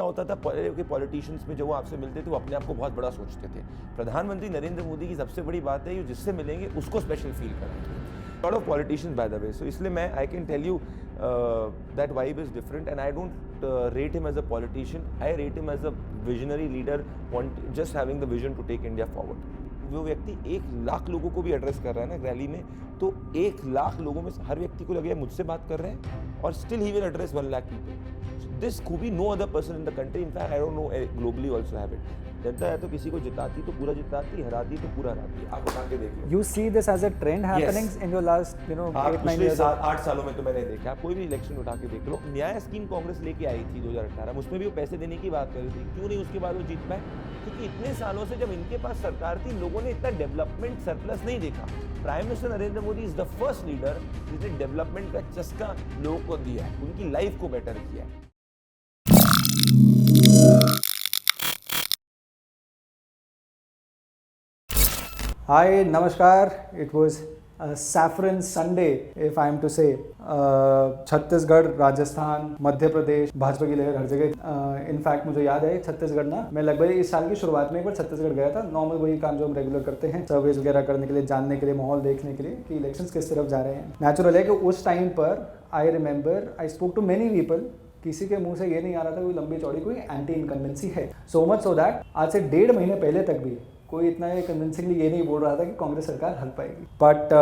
होता था कि पॉलिटिशियंस में जब वो आपसे मिलते थे वो अपने आप को बहुत बड़ा सोचते थे। प्रधानमंत्री नरेंद्र मोदी की सबसे बड़ी बात है, जिससे मिलेंगे उसको स्पेशल फील कराएंगे। Lot of politicians by the way, so इसलिए मैं I can tell you that vibe is different and I don't rate him as a politician. I rate him as a visionary leader, just having the vision to take India forward. वो व्यक्ति 1 लाख लोगों को भी address कर रहा है ना rally में, तो 1 लाख लोगों में हर व्यक्ति को लगेगा मुझसे बात कर रहे हैं और still he will address 1 lakh people. This खूबी no other person in the country, in fact I don't know globally also have it. जनता है तो किसी को जिताती तो पूरा जिताती, हराती तो पूरा हराती. आप उठा के देख लो. You see this as a trend happening in your last 8-9 years. 8 सालों में तो मैंने देखा. आप कोई भी इलेक्शन उठा के देख लो. न्याय स्कीम कांग्रेस लेके आई थी 2018 में, उसमें भी वो पैसे देने की बात कर रही थी. क्यों नहीं उसके बाद वो जीत पाए? क्योंकि इतने सालों से जब इनके पास सरकार थी, लोगों ने इतना डेवलपमेंट सरप्लस नहीं देखा. Prime minister Narendra Modi is the first leader जिसने डेवलपमेंट का चस्का लोगों को दिया है, उनकी लाइफ को बेटर किया है. Hi, Namaskar. It was a saffron Sunday, if I am to say. Chhattisgarh, Rajasthan, Madhya प्रदेश, भाजपा की लहर हर जगह. इनफैक्ट मुझे याद है छत्तीसगढ़ ना, मैं लगभग इस साल की शुरुआत में एक बार छत्तीसगढ़ गया था. नॉर्मल वही काम जो हम रेगुलर करते हैं, सर्वेज वगैरह करने के लिए, जानने के लिए, माहौल देखने के लिए कि इलेक्शंस किस तरफ जा रहे हैं. नेचुरल है कि उस टाइम पर I remember I spoke to many people. किसी के मुंह से ये नहीं आ रहा था कोई लंबी चौड़ी कोई एंटी इनकम्बेंसी है. सो मच सो दैट आज से 1.5 महीने पहले तक भी कोई इतना कन्विंसिंगली ये नहीं बोल रहा था कि कांग्रेस सरकार हल पाएगी. But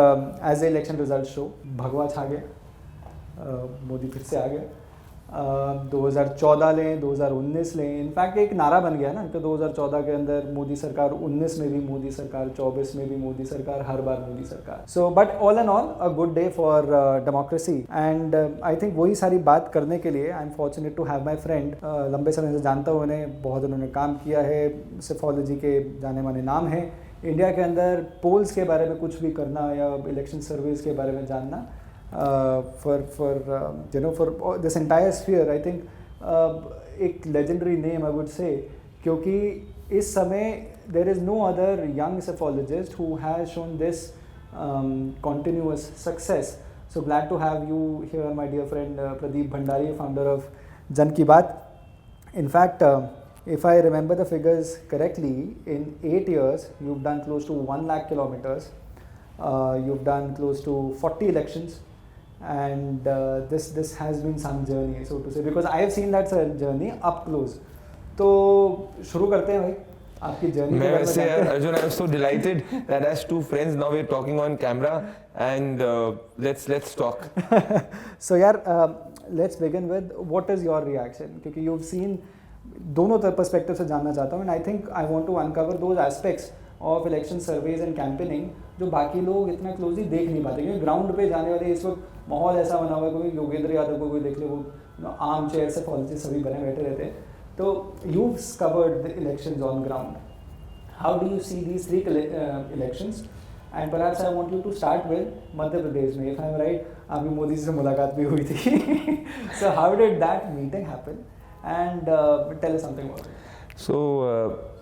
as a election result show, भगवा छा गया, मोदी फिर से आ गया. 2014 लें, 2019 लें, इनफैक्ट एक नारा बन गया ना कि 2014 के अंदर मोदी सरकार, 19 में भी मोदी सरकार, 24 में भी मोदी सरकार, हर बार मोदी सरकार. So but all and all a good day for democracy. And I think वही सारी बात करने के लिए I am fortunate to have my friend. लंबे समय से जानता हूँ उन्हें, बहुत उन्होंने काम किया है, सिफोलॉजी के जाने माने नाम हैं. इंडिया के अंदर पोल्स के बारे में कुछ भी करना या इलेक्शन सर्वेज के बारे में जानना, for this entire sphere, I think एक legendary name I would say, क्योंकि इस समय there is no other young psephologist who has shown this continuous success. So glad to have you here, my dear friend Pradeep Bhandari, founder of Jan Ki Baat. In fact, if I remember the figures correctly, in 8 years you've done close to 1 lakh kilometers. You've done close to 40 elections. And this has been some journey, so to say, because I have seen that journey up close. तो शुरू करते हैं भाई आपकी journey. मैं वैसे यार Arjun, I was so delighted that as two friends now we're talking on camera and let's talk. So यार let's begin with what is your reaction, क्योंकि you've seen दोनों पर्सपेक्टिव से जानना चाहता हूँ. And I think I want to uncover those aspects of election surveys and campaigning जो बाकी लोग इतना क्लोजली देख नहीं पाते, क्योंकि ग्राउंड पे जाने वाले इस वक्त माहौल ऐसा बना हुआ है. कोई योगेंद्र यादव को कोई देख ले, वो आर्म चेयर से पॉलिसी सभी बने बैठे रहते हैं. तो you covered the elections on ground. How do you see these 3 elections? And perhaps I want you to start with Madhya Pradesh में. इफ आई एम राइट, आपकी मोदी से मुलाकात भी हुई थी. So how did that meeting happen and tell us something about it. So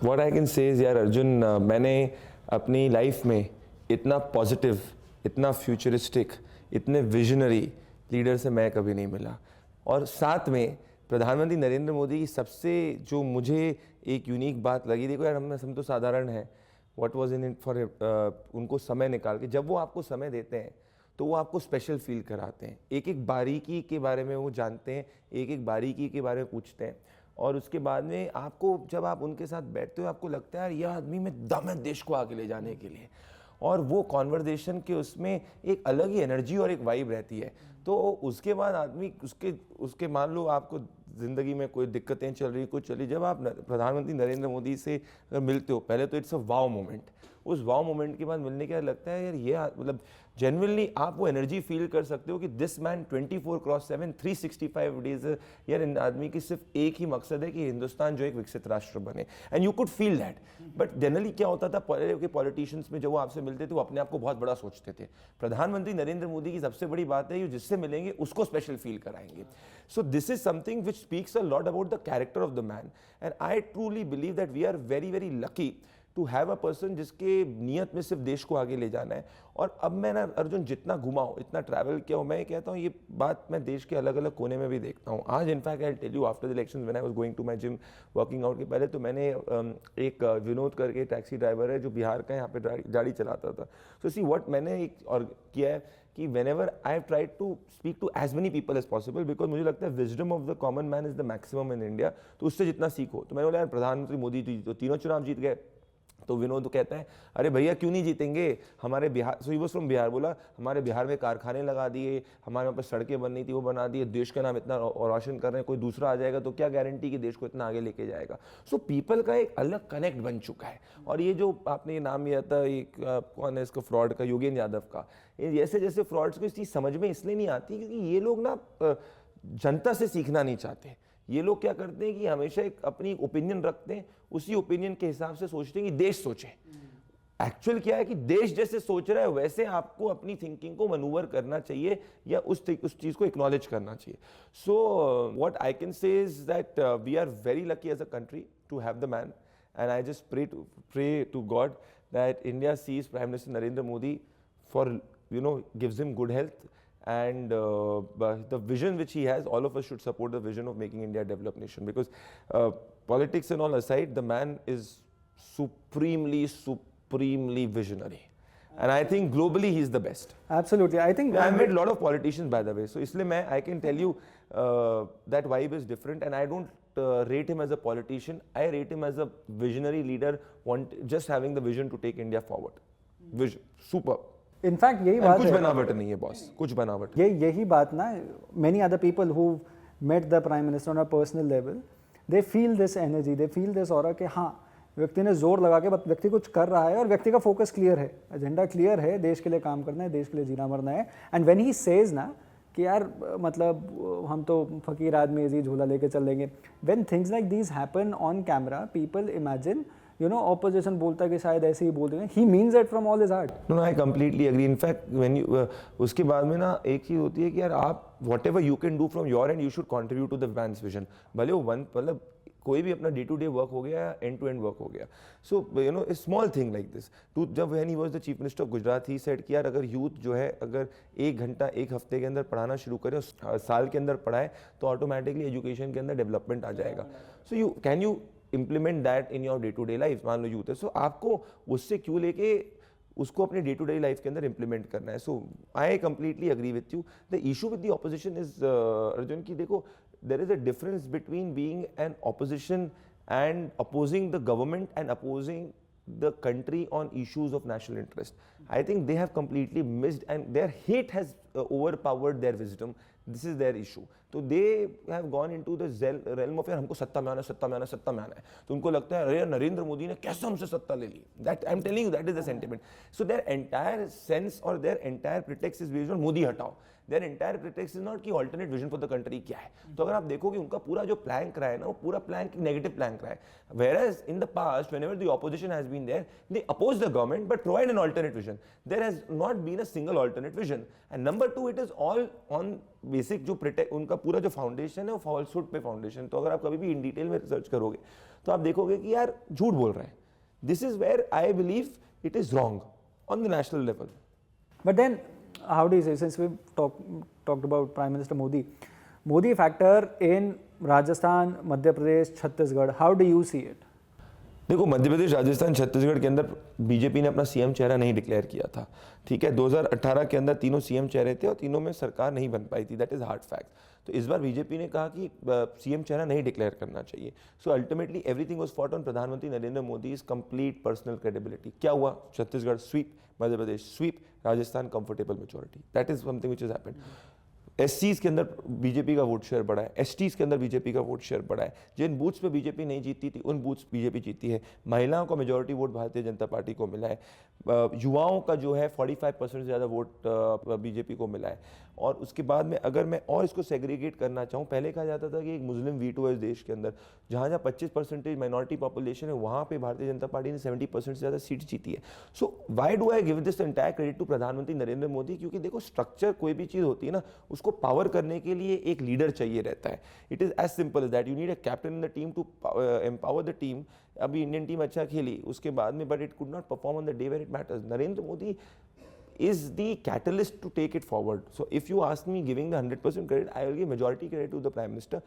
what I can say is यार अर्जुन, मैंने अपनी लाइफ में इतना पॉजिटिव, इतना फ्यूचरिस्टिक, इतने विजनरी लीडर से मैं कभी नहीं मिला. और साथ में प्रधानमंत्री नरेंद्र मोदी की सबसे जो मुझे एक यूनिक बात लगी, देखो यार हम तो साधारण हैं, what was in it for, उनको समय निकाल के जब वो आपको समय देते हैं तो वो आपको स्पेशल फील कराते हैं. एक एक बारीकी के बारे में वो जानते हैं, एक एक बारीकी के बारे में पूछते हैं, और उसके बाद में आपको जब आप उनके साथ बैठते हो आपको लगता है यार यह आदमी में दम है देश को आगे ले जाने के लिए. और वो कॉन्वर्जेशन के उसमें एक अलग ही एनर्जी और एक वाइब रहती है. तो उसके बाद आदमी उसके मान लो आपको ज़िंदगी में कोई दिक्कतें चल रही, कुछ चली, जब आप प्रधानमंत्री नरेंद्र मोदी से अगर मिलते हो, पहले तो इट्स अ वाव मोमेंट. उस वाव मोमेंट के बाद मिलने के बाद लगता है यार ये मतलब जेन्युइनली आप वो एनर्जी फील कर सकते हो कि दिस मैन 24/7 365 डेज, यार इन आदमी की सिर्फ एक ही मकसद है कि हिंदुस्तान जो एक विकसित राष्ट्र बने. And you could feel that. But generally क्या होता था कि पॉलिटिशियंस में जब वो आपसे मिलते थे वो अपने आप को बहुत बड़ा सोचते थे. प्रधानमंत्री नरेंद्र मोदी की सबसे बड़ी बात है, जिससे मिलेंगे उसको स्पेशल फील कराएंगे. So this is something which speaks a lot about the character of the man. And I truly believe that we are very very lucky to have a person जिसके नियत में सिर्फ देश को आगे ले जाना है। और अब मैं ना अर्जुन जितना घुमा हूँ, इतना ट्रैवल किया हूँ, मैं ये कहता हूँ ये बात मैं देश के अलग अलग कोने में भी देखता हूँ। आज in fact I tell you after the elections when I was going to my gym working out के पहले, तो मैंने एक विनोद करके टैक्सी ड्राइवर है जो बिहार का, यहाँ पे गाड़ी चलाता था। सो सी व्हाट मैंने एक और किया है कि whenever I have tried to speak to as many people as possible, because मुझे लगता है wisdom of the common man is the maximum in India, तो उससे जितना सीखो। तो मैंने बोला यार प्रधानमंत्री मोदी जी तो तीनों चुनाव जीत गए, तो विनोद कहता है अरे भैया क्यों नहीं जीतेंगे, हमारे बिहार, सो ही वाज फ्रॉम बिहार, बोला हमारे बिहार में कारखाने लगा दिए, हमारे वहाँ पर सड़कें बननी थी वो बना दिए, देश का नाम इतना रोशन कर रहे हैं, कोई दूसरा आ जाएगा तो क्या गारंटी कि देश को इतना आगे लेके जाएगा। सो पीपल का एक अलग कनेक्ट बन चुका है। और ये जो आपने ये नाम लिया था, एक कौन है इसका फ्रॉड का, योगेंद्र यादव का, ये जैसे जैसे फ्रॉड्स को इस चीज़ समझ में इसलिए नहीं आती क्योंकि ये लोग ना जनता से सीखना नहीं चाहते। ये लोग क्या करते हैं कि हमेशा एक अपनी ओपिनियन रखते हैं, उसी ओपिनियन के हिसाब से सोचते हैं कि देश सोचे। एक्चुअल क्या है कि देश जैसे सोच रहा है वैसे आपको अपनी थिंकिंग को मनूवर करना चाहिए या उस चीज को एक्नॉलेज करना चाहिए। So what I can say is that we are very lucky as a country to have the man, and I just pray to God that India sees prime minister Narendra Modi for gives him good health, and the vision which he has, all of us should support the vision of making India a developed nation, because politics and all aside, the man is supremely visionary, and I think globally he is the best. Absolutely, I think I met a lot of politicians by the way, so isliye I can tell you that vibe is different, and I don't rate him as a politician, I rate him as a visionary leader, just having the vision to take India forward. Vision, super. In fact यही बात कुछ है, बनावट नहीं है boss, कुछ बनावट। यही बात ना, many other people who met the prime minister on a personal level, they feel this energy, they feel this aura कि हाँ व्यक्ति ने जोर लगा के, व्यक्ति कुछ कर रहा है और व्यक्ति का फोकस क्लियर है, एजेंडा क्लियर है, देश के लिए काम करना है, देश के लिए जीना मरना है। एंड व्हेन ही सेज ना कि यार मतलब हम तो फकीर आदमी इजी झूला लेके चल लेंगे, when things like these happen on camera, people imagine opposition बोलता है कि शायद ऐसे ही बोल रहे हैं, he means it from all his heart. No I completely agree. In fact when you उसके बाद में ना एक चीज होती है कि यार आप whatever you can do from your end, you should contribute to the man's vision. भले वो मतलब कोई भी अपना डे टू डे वर्क हो गया या एंड टू एंड वर्क हो गया। So a small thing like this too, जब when he was the chief minister of Gujarat, he said कि यार अगर यूथ जो है अगर 1 घंटा 1 हफ्ते के अंदर पढ़ाना शुरू करे, साल के अंदर पढ़ाए, तो ऑटोमेटिकली एजुकेशन के अंदर डेवलपमेंट आ जाएगा। So you can you implement that in your day to day life। मान लो यूथ है, सो आपको उससे क्यों लेके उसको अपने डे टू डे लाइफ के अंदर इंप्लीमेंट करना है। So I completely agree with you. The issue with the opposition is Arjun की देखो, there is a difference between being an opposition and opposing the government and opposing the country on issues of national interest. I think they have completely missed, and their hate has overpowered their wisdom. This is their issue. तो they have gone into the realm of यार हमको सत्ता में आना है, सत्ता में आना है, सत्ता में आना है। तो उनको लगता है अरे नरेंद्र मोदी ने कैसे हमसे सत्ता ले ली। That I'm telling you, that is the sentiment. So their entire sense or their entire pretext is based on Modi हटाओ। Their entire pretext is not कि alternate vision for the country क्या है। तो अगर आप देखोगे उनका पूरा जो प्लैंक रहा है ना, वो पूरा प्लैंक नेगेटिव प्लैंक रहा है। Whereas in the past, whenever the opposition has been there, they oppose the government but provide an alternate vision. There has not been a single alternate vision. And number two, it is all on basic जो उनका पूरा जो foundation है वो falsehood पे foundation. तो अगर आप कभी भी इन डिटेल में रिसर्च करोगे तो आप देखोगे कि यार झूठ बोल रहे हैं। This is where I believe it is wrong on the national level. But then how do you say, since we talked about prime minister Modi factor in Rajasthan, Madhya Pradesh, Chhattisgarh, how do you see it? देखो मध्य प्रदेश, राजस्थान, छत्तीसगढ़ के अंदर BJP ने अपना CM चेहरा नहीं declare किया था, ठीक है। 2018 के अंदर तीनों सीएम चेहरे थे और तीनों में सरकार नहीं बन पाई थी, दैट इज हार्ड फैक्ट। तो इस बार बीजेपी ने कहा कि सीएम चेहरा नहीं डिक्लेयर करना चाहिए। So ultimately everything was fought on प्रधानमंत्री Narendra Modi is complete personal credibility. क्या हुआ? Chhattisgarh sweep, Madhya Pradesh sweep, Rajasthan comfortable majority. That is something which has happened. एससीज के अंदर बीजेपी का वोट शेयर बढ़ा है, एसटीज के अंदर बीजेपी का वोट शेयर बढ़ा है। जिन बूथ्स पे बीजेपी नहीं जीती थी उन बूथ्स बीजेपी जीती है। महिलाओं का majority vote Bharatiya Janata party को मिला है। युवाओं का जो है 45% से ज़्यादा वोट बीजेपी को मिला है। और उसके बाद में अगर मैं और इसको सेग्रीगेट करना चाहूँ, पहले कहा जाता था कि एक मुस्लिम वीटो है इस देश के अंदर, जहाँ 25% माइनॉरिटी पॉपुलेशन है, वहाँ पे भारतीय जनता पार्टी ने 70% से ज़्यादा सीट जीती है। So why do I give this entire credit to प्रधानमंत्री नरेंद्र मोदी? क्योंकि देखो स्ट्रक्चर कोई भी चीज़ होती है ना, उसको पावर करने के लिए एक लीडर चाहिए रहता है. It is as simple as that. You need a captain in the team to empower the team. अभी इंडियन टीम अच्छा खेली उसके बाद में, but it could not perform on the day where it matters. Narendra Modi is the catalyst to take it forward. So if you ask me giving the 100% credit, I will give majority credit to the Prime Minister.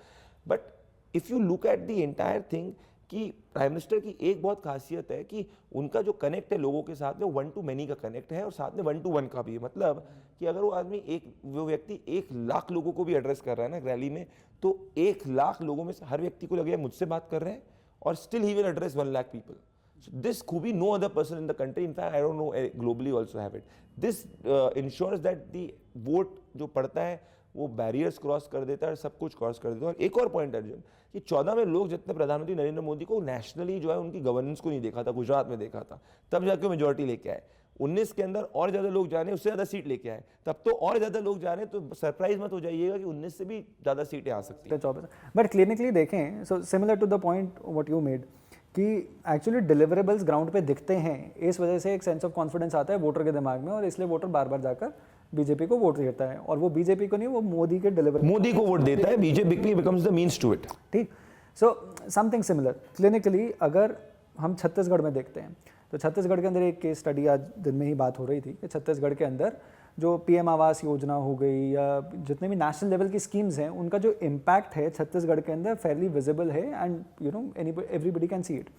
But if you look at the entire thing, कि prime minister की एक बहुत खासियत है कि उनका जो connect है लोगों के साथ में, वन टू मैनी का कनेक्ट है और साथ में 1 to 1 का भी है. मतलब कि अगर वो आदमी वो व्यक्ति 1 लाख लोगों को भी एड्रेस कर रहा है ना रैली में, तो 1 लाख लोगों में से हर व्यक्ति को लगेगा मुझसे बात कर रहे हैं, और still he will address 1 lakh people. So this Khubi no other person in the country, in fact I don't know, globally also have it. This ensures that the vote जो पड़ता है वो बैरियर्स क्रॉस कर देता है, सब कुछ cross कर देता है. और एक और पॉइंट अर्जुन, कि 14 में लोग जितने प्रधानमंत्री नरेंद्र मोदी को नेशनली जो है उनकी गवर्नेंस को नहीं देखा था, गुजरात में देखा था, तब जाके मेजोरिटी लेके आए. 19 के अंदर और ज़्यादा लोग जा रहे हैं, उससे ज़्यादा सीट लेके आए, तब तो और ज़्यादा लोग जा रहे हैं. तो सरप्राइज मत हो जाइएगा कि 19 से भी ज़्यादा सीटें आ सकती हैं. 24. बट क्लिनिकली देखें, so similar to the point what you made, कि एक्चुअली डिलीवरेबल्स ग्राउंड पे दिखते हैं, इस वजह से एक सेंस ऑफ कॉन्फिडेंस आता है वोटर के दिमाग में, और इसलिए वोटर बार बार जाकर बीजेपी को वोट देता है. और वो बीजेपी को नहीं, वो मोदी के डिलीवरी, मोदी को वोट देता है. BJP becomes the means to it. ठीक. सो समथिंग सिमिलर क्लिनिकली अगर हम छत्तीसगढ़ में देखते हैं, तो छत्तीसगढ़ के अंदर एक केस स्टडी आज दिन में ही बात हो रही थी कि छत्तीसगढ़ के अंदर जो पीएम आवास योजना हो गई या जितने भी नेशनल लेवल की स्कीम्स हैं, उनका जो इम्पैक्ट है छत्तीसगढ़ के अंदर फेयरली विजिबल है, and you know everybody can see it.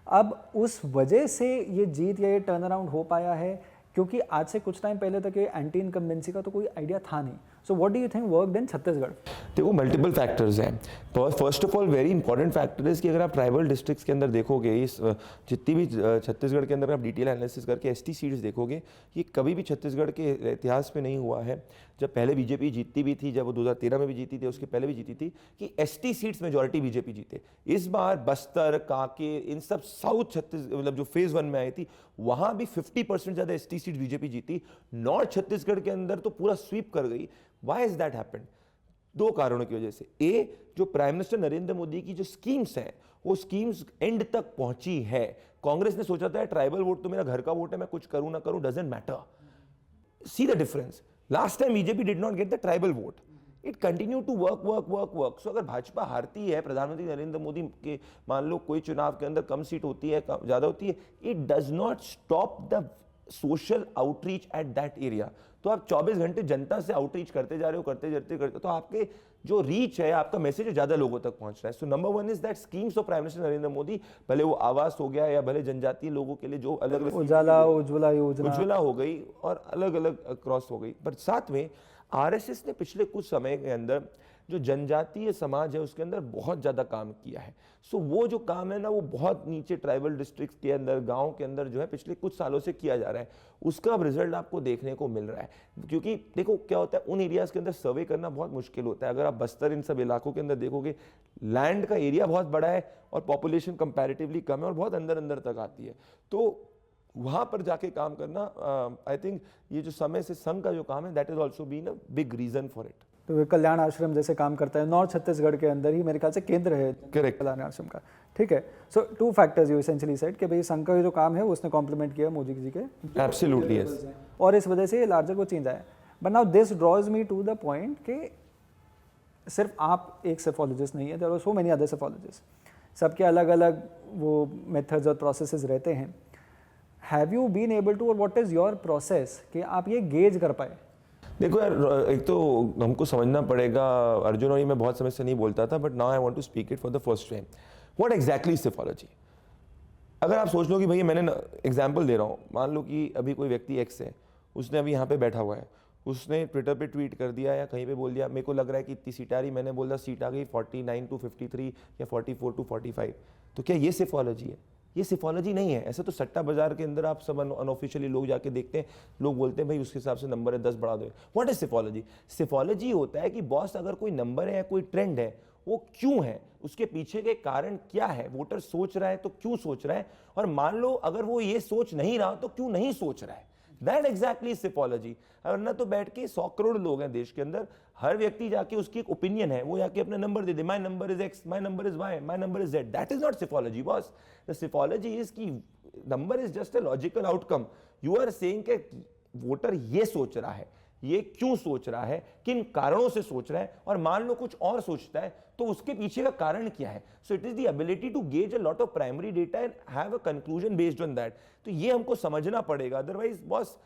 अब उस वजह से ये जीत या ये टर्न अराउंड हो पाया है, क्योंकि आज से कुछ टाइम पहले तक ये एंटी इनकम्बेंसी का तो कोई आइडिया था नहीं. सो what do you think worked in Chhattisgarh? देखो मल्टीपल फैक्टर्स हैं. First of all very important factor is कि अगर आप ट्राइबल डिस्ट्रिक्ट्स के अंदर देखोगे, इस जितनी भी छत्तीसगढ़ के अंदर आप डिटेल एनालिसिस करके एसटी सीट्स देखोगे, ये कभी भी छत्तीसगढ़ के इतिहास में नहीं हुआ है. जब पहले बीजेपी जीतती भी थी, जब वो 2013 में भी जीती थी, उसके पहले भी जीती थी, कि एसटी सीट्स मेजॉरिटी बीजेपी जीते. इस बार बस्तर, कांकेर, इन सब साउथ छत्तीसगढ़, मतलब जो फेज 1 में आई थी, वहाँ भी 50% ज़्यादा एसटी सीट्स बीजेपी जीती. नॉर्थ छत्तीसगढ़ के अंदर तो पूरा स्वीप कर गई. Why has that happened? 2 कारणों की वजह से. जो प्राइम मिनिस्टर नरेंद्र मोदी की जो स्कीम्स हैं, वो स्कीम्स एंड तक पहुंची है. कांग्रेस ने सोचा था ट्राइबल वोट तो मेरा घर का वोट है, मैं कुछ करूं ना करूं doesn't matter. See the difference. Last time BJP did not get the tribal vote. It continue to work. So अगर भाजपा हारती है, प्रधानमंत्री नरेंद्र मोदी के मान लो कोई चुनाव के अंदर कम सीट होती है, ज़्यादा होती है, it does not stop the social outreach at that area. तो आप 24 घंटे जनता से आउटरीच करते जा रहे हो, करते, तो आपके जो रीच है, आपका मैसेज ज़्यादा लोगों तक पहुंच रहा है. So number 1 is that schemes of prime minister Narendra Modi, भले वो आवास हो गया या भले जनजातीय लोगों के लिए जो अलग अलग उज्ज्वला योजना, उज्ज्वला हो गई और अलग अलग क्रॉस हो गई. पर साथ में आरएसएस ने पिछले कुछ समय के अंदर जो जनजातीय समाज है उसके अंदर बहुत ज़्यादा काम किया है. सो वो जो काम है ना, वो बहुत नीचे ट्राइबल डिस्ट्रिक्ट के अंदर, गांव के अंदर जो है पिछले कुछ सालों से किया जा रहा है. उसका अब रिजल्ट आपको देखने को मिल रहा है. क्योंकि देखो क्या होता है, उन एरियाज़ के अंदर सर्वे करना बहुत मुश्किल होता है. अगर आप बस्तर, इन सब इलाकों के अंदर देखोगे, लैंड का एरिया बहुत बड़ा है और पॉपुलेशन कंपैरेटिवली कम है और बहुत अंदर अंदर तक आती है. तो वहाँ पर जाके काम करना, आई थिंक ये जो समय से संघ का जो काम है, that is also been a big reason for it. तो कल्याण आश्रम जैसे काम करता है नॉर्थ छत्तीसगढ़ के अंदर ही, मेरे ख्याल से केंद्र है करेक्ट कल्याण आश्रम का. ठीक है. सो 2 फैक्टर्स यू एसेंशियली सेड कि भाई संघ का जो काम है उसने कॉम्प्लीमेंट किया मोदी जी के. Absolutely yes. और इस वजह से लार्जर वो चेंज आया. But now this draws me to the point कि सिर्फ आप एक सेफोलॉजिस्ट नहीं है, there are so many other psephologist. सबके अलग अलग वो मेथड्स और प्रोसेसेस रहते हैं. Have you been able to, और व्हाट इज योर प्रोसेस कि आप ये गेज कर पाए? देखो यार, एक तो हमको समझना पड़ेगा, अर्जुन, और ये मैं बहुत समय से नहीं बोलता था, but now I want to speak it for the first time. What exactly is psephology? अगर आप सोच लो कि भैया, मैंने एग्जांपल दे रहा हूँ, मान लो कि अभी कोई व्यक्ति एक्स है, उसने अभी यहाँ पे बैठा हुआ है, उसने ट्विटर पे ट्वीट कर दिया या कहीं पे बोल दिया, मेरे को लग रहा है कि इतनी सीट आ रही, मैंने बोल दिया सीट आ गई 49 to 53 या 44 to 45. तो क्या ये सेफोलॉजी है? ये सिफोलॉजी नहीं है. ऐसे तो सट्टा बाजार के अंदर आप सब अनऑफिशियली लोग जाके देखते हैं, लोग बोलते हैं भाई उसके हिसाब से नंबर है 10 बढ़ा दो. What is सिफोलॉजी? सिफोलॉजी होता है कि बॉस, अगर कोई नंबर है या कोई ट्रेंड है, वो क्यों है, उसके पीछे के कारण क्या है, वोटर सोच रहा है तो क्यों सोच रहा है, और मान लो अगर वो ये सोच नहीं रहा तो क्यों नहीं सोच रहा है. That exactly psephology. वरना तो बैठ के 100 करोड़ लोग हैं देश के अंदर, हर व्यक्ति जाके उसकी एक ओपिनियन है, वो जाके अपना नंबर दे दे, my number is X, my number is Y, my number is Z. That is not psephology boss. The psephology is की number is just a logical outcome. You are saying कि voter ये सोच रहा है, ये क्यों सोच रहा है, किन कारणों से सोच रहा है, और मान लो कुछ और सोचता है तो उसके पीछे का कारण क्या है. So it is the ability to gauge a lot of primary data and have a conclusion based on that. तो ये हमको समझना पड़ेगा, अदरवाइज बॉस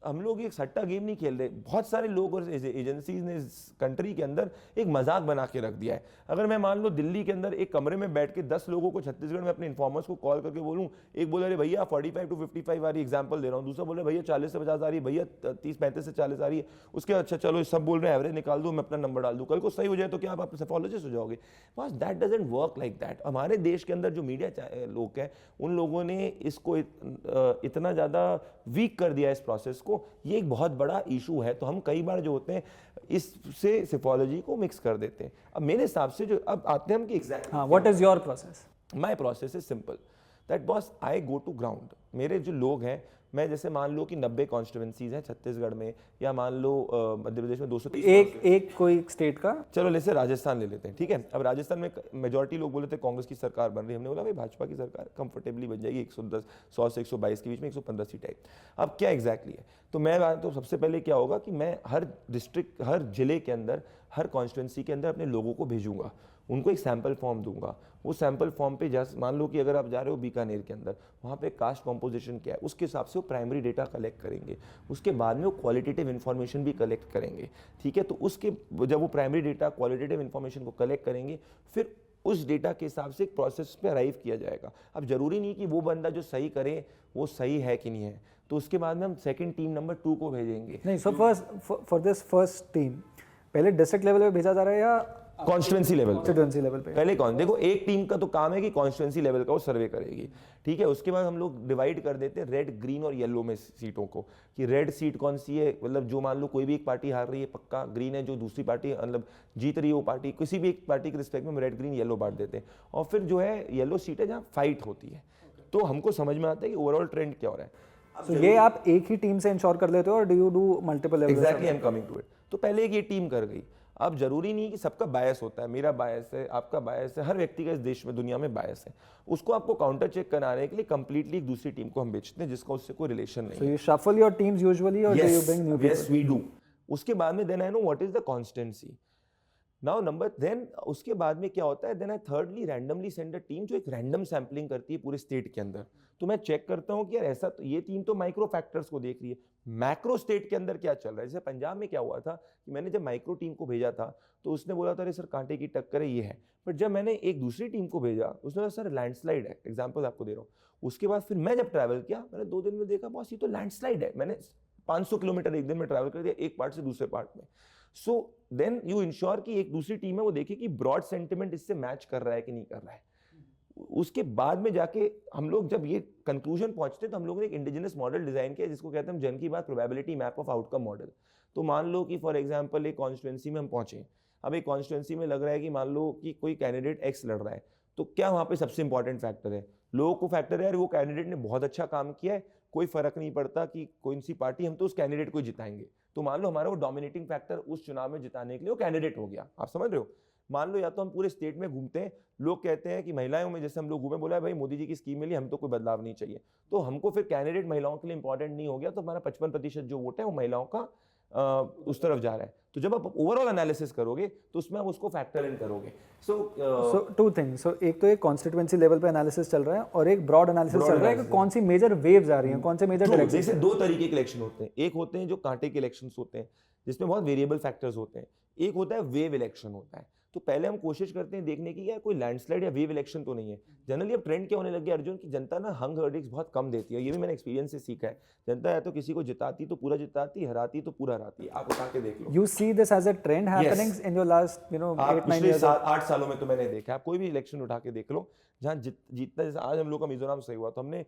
हम लोग एक सट्टा गेम नहीं खेल रहे. बहुत सारे लोग और एजेंसीज ने इस कंट्री के अंदर एक मजाक बना के रख दिया है. अगर मैं मान लो दिल्ली के अंदर एक कमरे में बैठ के 10 लोगों को छत्तीसगढ़ में अपने इन्फॉर्मर्स को कॉल करके बोलूं, एक बोल रहे भैया 45 to 55 वाली एग्जांपल दे रहा हूं, दूसरा बोल रहे भैया 40 से 50 आ रही है, भैया 30-35 से 40 आ रही है, उसके अच्छा चलो सब बोल रहे हैं एवरेज निकाल दो, मैं अपना नंबर डाल दूं, कल को सही हो जाए तो क्या आप सेफोलॉजिस्ट हो जाओगे. बस that doesn't work like that. हमारे देश के अंदर जो मीडिया लोग हैं उन लोगों ने इसको इतना ज़्यादा वीक कर दिया इस प्रोसेस को. ये एक बहुत बड़ा इशू है. तो हम कई बार जो होते हैं इससे सिफोलॉजी को मिक्स कर देते हैं. अब मेरे हिसाब से जो अब आते हैं हम कि exact what is your process. My process is simple that boss I go to ground. मेरे जो लोग हैं, मैं जैसे मान लो कि 90 कॉन्स्टिट्यूंसीज हैं छत्तीसगढ़ में, या मान लो मध्य प्रदेश में 230. एक कोई स्टेट का, चलो जैसे राजस्थान ले लेते हैं, ठीक है. अब राजस्थान में मेजॉरिटी लोग बोले थे कांग्रेस की सरकार बन रही है. हमने बोला भाई भाजपा की सरकार कंफर्टेबली बन जाएगी, 100 से 122 के बीच में, 115 सीट आई. अब क्या एग्जैक्टली है, तो मैं तो सबसे पहले क्या होगा कि मैं हर डिस्ट्रिक्ट, हर जिले के अंदर, हर कॉन्स्टिट्यूंसी के अंदर अपने लोगों को भेजूंगा, उनको एक सैम्पल फॉर्म दूंगा. वो सैम्पल फॉर्म पे जैसे मान लो कि अगर आप जा रहे हो बीकानेर के अंदर, वहाँ पे कास्ट कॉम्पोजिशन क्या है उसके हिसाब से वो प्राइमरी डेटा कलेक्ट करेंगे. उसके बाद में वो क्वालिटेटिव इन्फॉर्मेशन भी कलेक्ट करेंगे, ठीक है. तो उसके जब वो प्राइमरी डेटा क्वालिटेटिव इन्फॉर्मेशन को कलेक्ट करेंगे, फिर उस डेटा के हिसाब से एक प्रोसेस पे अराइव किया जाएगा. अब जरूरी नहीं कि वो बंदा जो सही करे वो सही है कि नहीं है. तो उसके बाद में हम सेकंड टीम नंबर 2 को भेजेंगे. नहीं, so first for this first team पहले डिस्ट्रिक्ट लेवल पे भेजा जा रहा है या कॉन्स्टिट्यूंसी लेवल पे? पहले कौन देखो, एक टीम का तो काम है कि कॉन्स्टिट्यूंसी लेवल का वो सर्वे करेगी, ठीक है. उसके बाद हम लोग डिवाइड कर देते हैं रेड, ग्रीन और येलो में सीटों को, कि रेड सीट कौन सी है, मतलब जो मान लो कोई भी एक पार्टी हार रही है पक्का, ग्रीन है जो दूसरी पार्टी मतलब जीत रही है वो पार्टी, किसी भी एक पार्टी के रिस्पेक्ट में हम रेड, ग्रीन, येलो बांट देते हैं. और फिर जो है येलो सीट है जहाँ फाइट होती है. तो हमको समझ में आता है कि ओवरऑल ट्रेंड क्या हो रहा है. So ये आप एक ही टीम से इंश्योर कर लेते हो और do you do multiple level? Exactly, I am coming to it. तो पहले एक ये टीम कर गई. अब जरूरी नहीं कि सबका बायस होता है, मेरा बायस है, आपका बायस है, हर व्यक्ति का इस देश में दुनिया में बायस है. उसको आपको काउंटर चेक कराने के लिए कंप्लीटली एक दूसरी टीम को हम बेचते हैं जिसका उससे कोई रिलेशन नहीं. So you shuffle your teams usually or do you bring new people? Yes, we do. उसके बाद में then I know what is the constancy. Now number then उसके बाद में क्या होता है, then I thirdly randomly send a team जो एक रैंडम सैम्पलिंग करती है पूरे स्टेट के अंदर. तो मैं चेक करता हूँ कि यार ऐसा तो ये टीम तो माइक्रो फैक्टर्स को देख रही है, मैक्रो स्टेट के अंदर क्या चल रहा है. जैसे पंजाब में क्या हुआ था कि मैंने जब माइक्रो टीम को भेजा था तो उसने बोला था अरे सर कांटे की टक्कर है ये है. बट जब मैंने एक दूसरी टीम को भेजा उसने बोला सर लैंडस्लाइड है. एग्जाम्पल आपको दे रहा हूँ. उसके बाद फिर मैं जब ट्रैवल किया, मैंने 2 दिन में देखा बॉस ये तो लैंडस्लाइड है. मैंने 500 किलोमीटर एक दिन में ट्रैवल कर दिया एक पार्ट से दूसरे पार्ट में. सो देन यू इंश्योर कि एक दूसरी टीम है वो देखे कि ब्रॉड सेंटिमेंट इससे मैच कर रहा है कि नहीं कर रहा है. उसके बाद में जाके हम लोग जब ये कंक्लूजन पहुंचते तो हम लोगों ने एक इंडिजिनस मॉडल डिजाइन किया जिसको कहते हैं हम जन की बात probability map of outcome model. तो मान लो कि फॉर एग्जांपल एक कॉन्स्टिट्यूंसी में हम पहुंचे. अब एक कॉन्स्टिट्यूंसी में लग रहा है कि मान लो कि कोई कैंडिडेट एक्स लड़ रहा है, तो क्या वहां पे सबसे इंपॉर्टेंट फैक्टर है, लोगों को फैक्टर है यार वो कैंडिडेट ने बहुत अच्छा काम किया है, कोई फर्क नहीं पड़ता कि कौन सी पार्टी, हम तो उस कैंडिडेट को जिताएंगे. तो मान लो हमारा वो डोमिनेटिंग फैक्टर उस चुनाव में जिताने के लिए वो कैंडिडेट हो गया. आप समझ रहे हो. मान लो या तो हम पूरे स्टेट में घूमते हैं, लोग कहते हैं कि महिलाओं में जैसे हम लोग घूमे, बोला भाई मोदी जी की स्कीम मिली, हम तो कोई बदलाव नहीं चाहिए, तो हमको फिर कैंडिडेट महिलाओं के लिए इंपॉर्टेंट नहीं हो गया, तो हमारा 55% जो वोट है वो महिलाओं का उस तरफ जा रहा है. तो जब आप ओवरऑल एनालिसिस करोगे तो उसमें आप उसको फैक्टर इन करोगे. सो टू थिंग्स. सो एक तो एक कॉन्स्टिट्यूएंसी लेवल पे एनालिसिस चल रहा है और एक ब्रॉड एनालिसिस चल रहा है कि कौन सी मेजर वेव्स आ रही हैं, कौन से मेजर डायरेक्शन. जैसे 2 तरीके के इलेक्शन होते हैं. एक होते हैं जो कांटे के इलेक्शंस होते हैं जिसमें बहुत वेरिएबल फैक्टर्स होते हैं. एक होता है वेव इलेक्शन होता है. तो पहले हम कोशिश करते हैं देखने की यार कोई लैंडस्लाइड या वेव इलेक्शन तो नहीं है. जनरली अब ट्रेंड क्या होने लग गया अर्जुन की जनता ना हंग वर्डिक्स बहुत कम देती है. ये भी मैंने एक्सपीरियंस से सीखा है. जनता या तो किसी को जिताती तो पूरा जिताती, हराती तो पूरा हराती. आप उठा के देख लो. You see this as a trend happening in your last 8-9 years. 8 सालों में तो मैंने देखा. आप कोई भी इलेक्शन उठा के देख लो जहाँ जीतता. जैसे आज हम लोग का मिजोरम सही हुआ तो हमने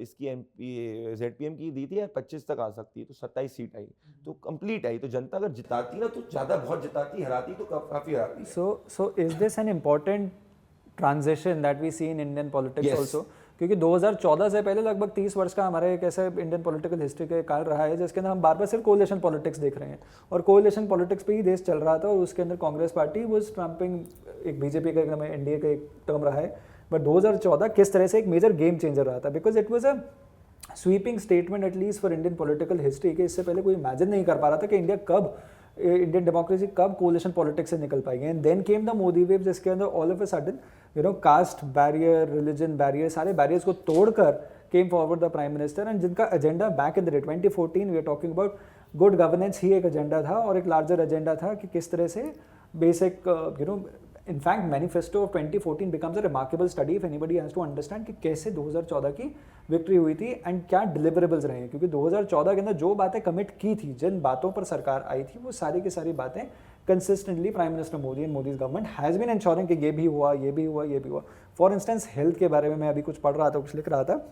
इसकी एमपी जेडपीएम की दी थी यार 25 तक आ सकती है, तो 27 सीट आई, तो कंप्लीट आई. तो जनता अगर जिताती ना तो ज्यादा बहुत जिताती, हराती तो काफी हराती. So is this an important transition that we see in Indian politics Yes. also? क्योंकि 2014 से पहले लगभग 30 वर्ष का हमारे एक ऐसे इंडियन पॉलिटिकल हिस्ट्री का काल रहा है जिसके अंदर हम बार बार सिर्फ कोलिशन पॉलिटिक्स देख रहे हैं और कोलिशन पॉलिटिक्स पे ही देश चल रहा था और उसके अंदर कांग्रेस पार्टी वाज ट्रम्पिंग एक बीजेपी का एकदम एनडीए का एक टर्म रहा है. बट 2014 किस तरह से एक मेजर गेम चेंजर रहा था because it was a sweeping statement at least for Indian political history के इससे पहले कोई इमेजिन नहीं कर पा रहा था कि इंडियन डेमोक्रेसी कब कोलिशन पॉलिटिक्स से निकल पाएगी. And then came the Modi wave जिसके अंदर all of a sudden caste barrier, religion barrier, सारे बैरियर्स को तोड़कर came forward the prime minister. And जिनका agenda back in the 2014 we are talking about good governance ही एक एजेंडा था, और एक लार्जर एजेंडा था कि किस तरह से basic in fact manifesto of 2014 becomes a remarkable study if anybody has to understand कि कैसे 2014 की विक्ट्री हुई थी एंड क्या डिलीवरेबल्स रहे हैं. क्योंकि 2014 के अंदर जो बातें कमिट की थी, जिन बातों पर सरकार आई थी, वो सारी की सारी बातें consistently prime minister Modi and Modi's government has been ensuring कि ये भी हुआ, ये भी हुआ, ये भी हुआ. फॉर इंस्टेंस हेल्थ के बारे में मैं अभी कुछ पढ़ रहा था, कुछ लिख रहा था.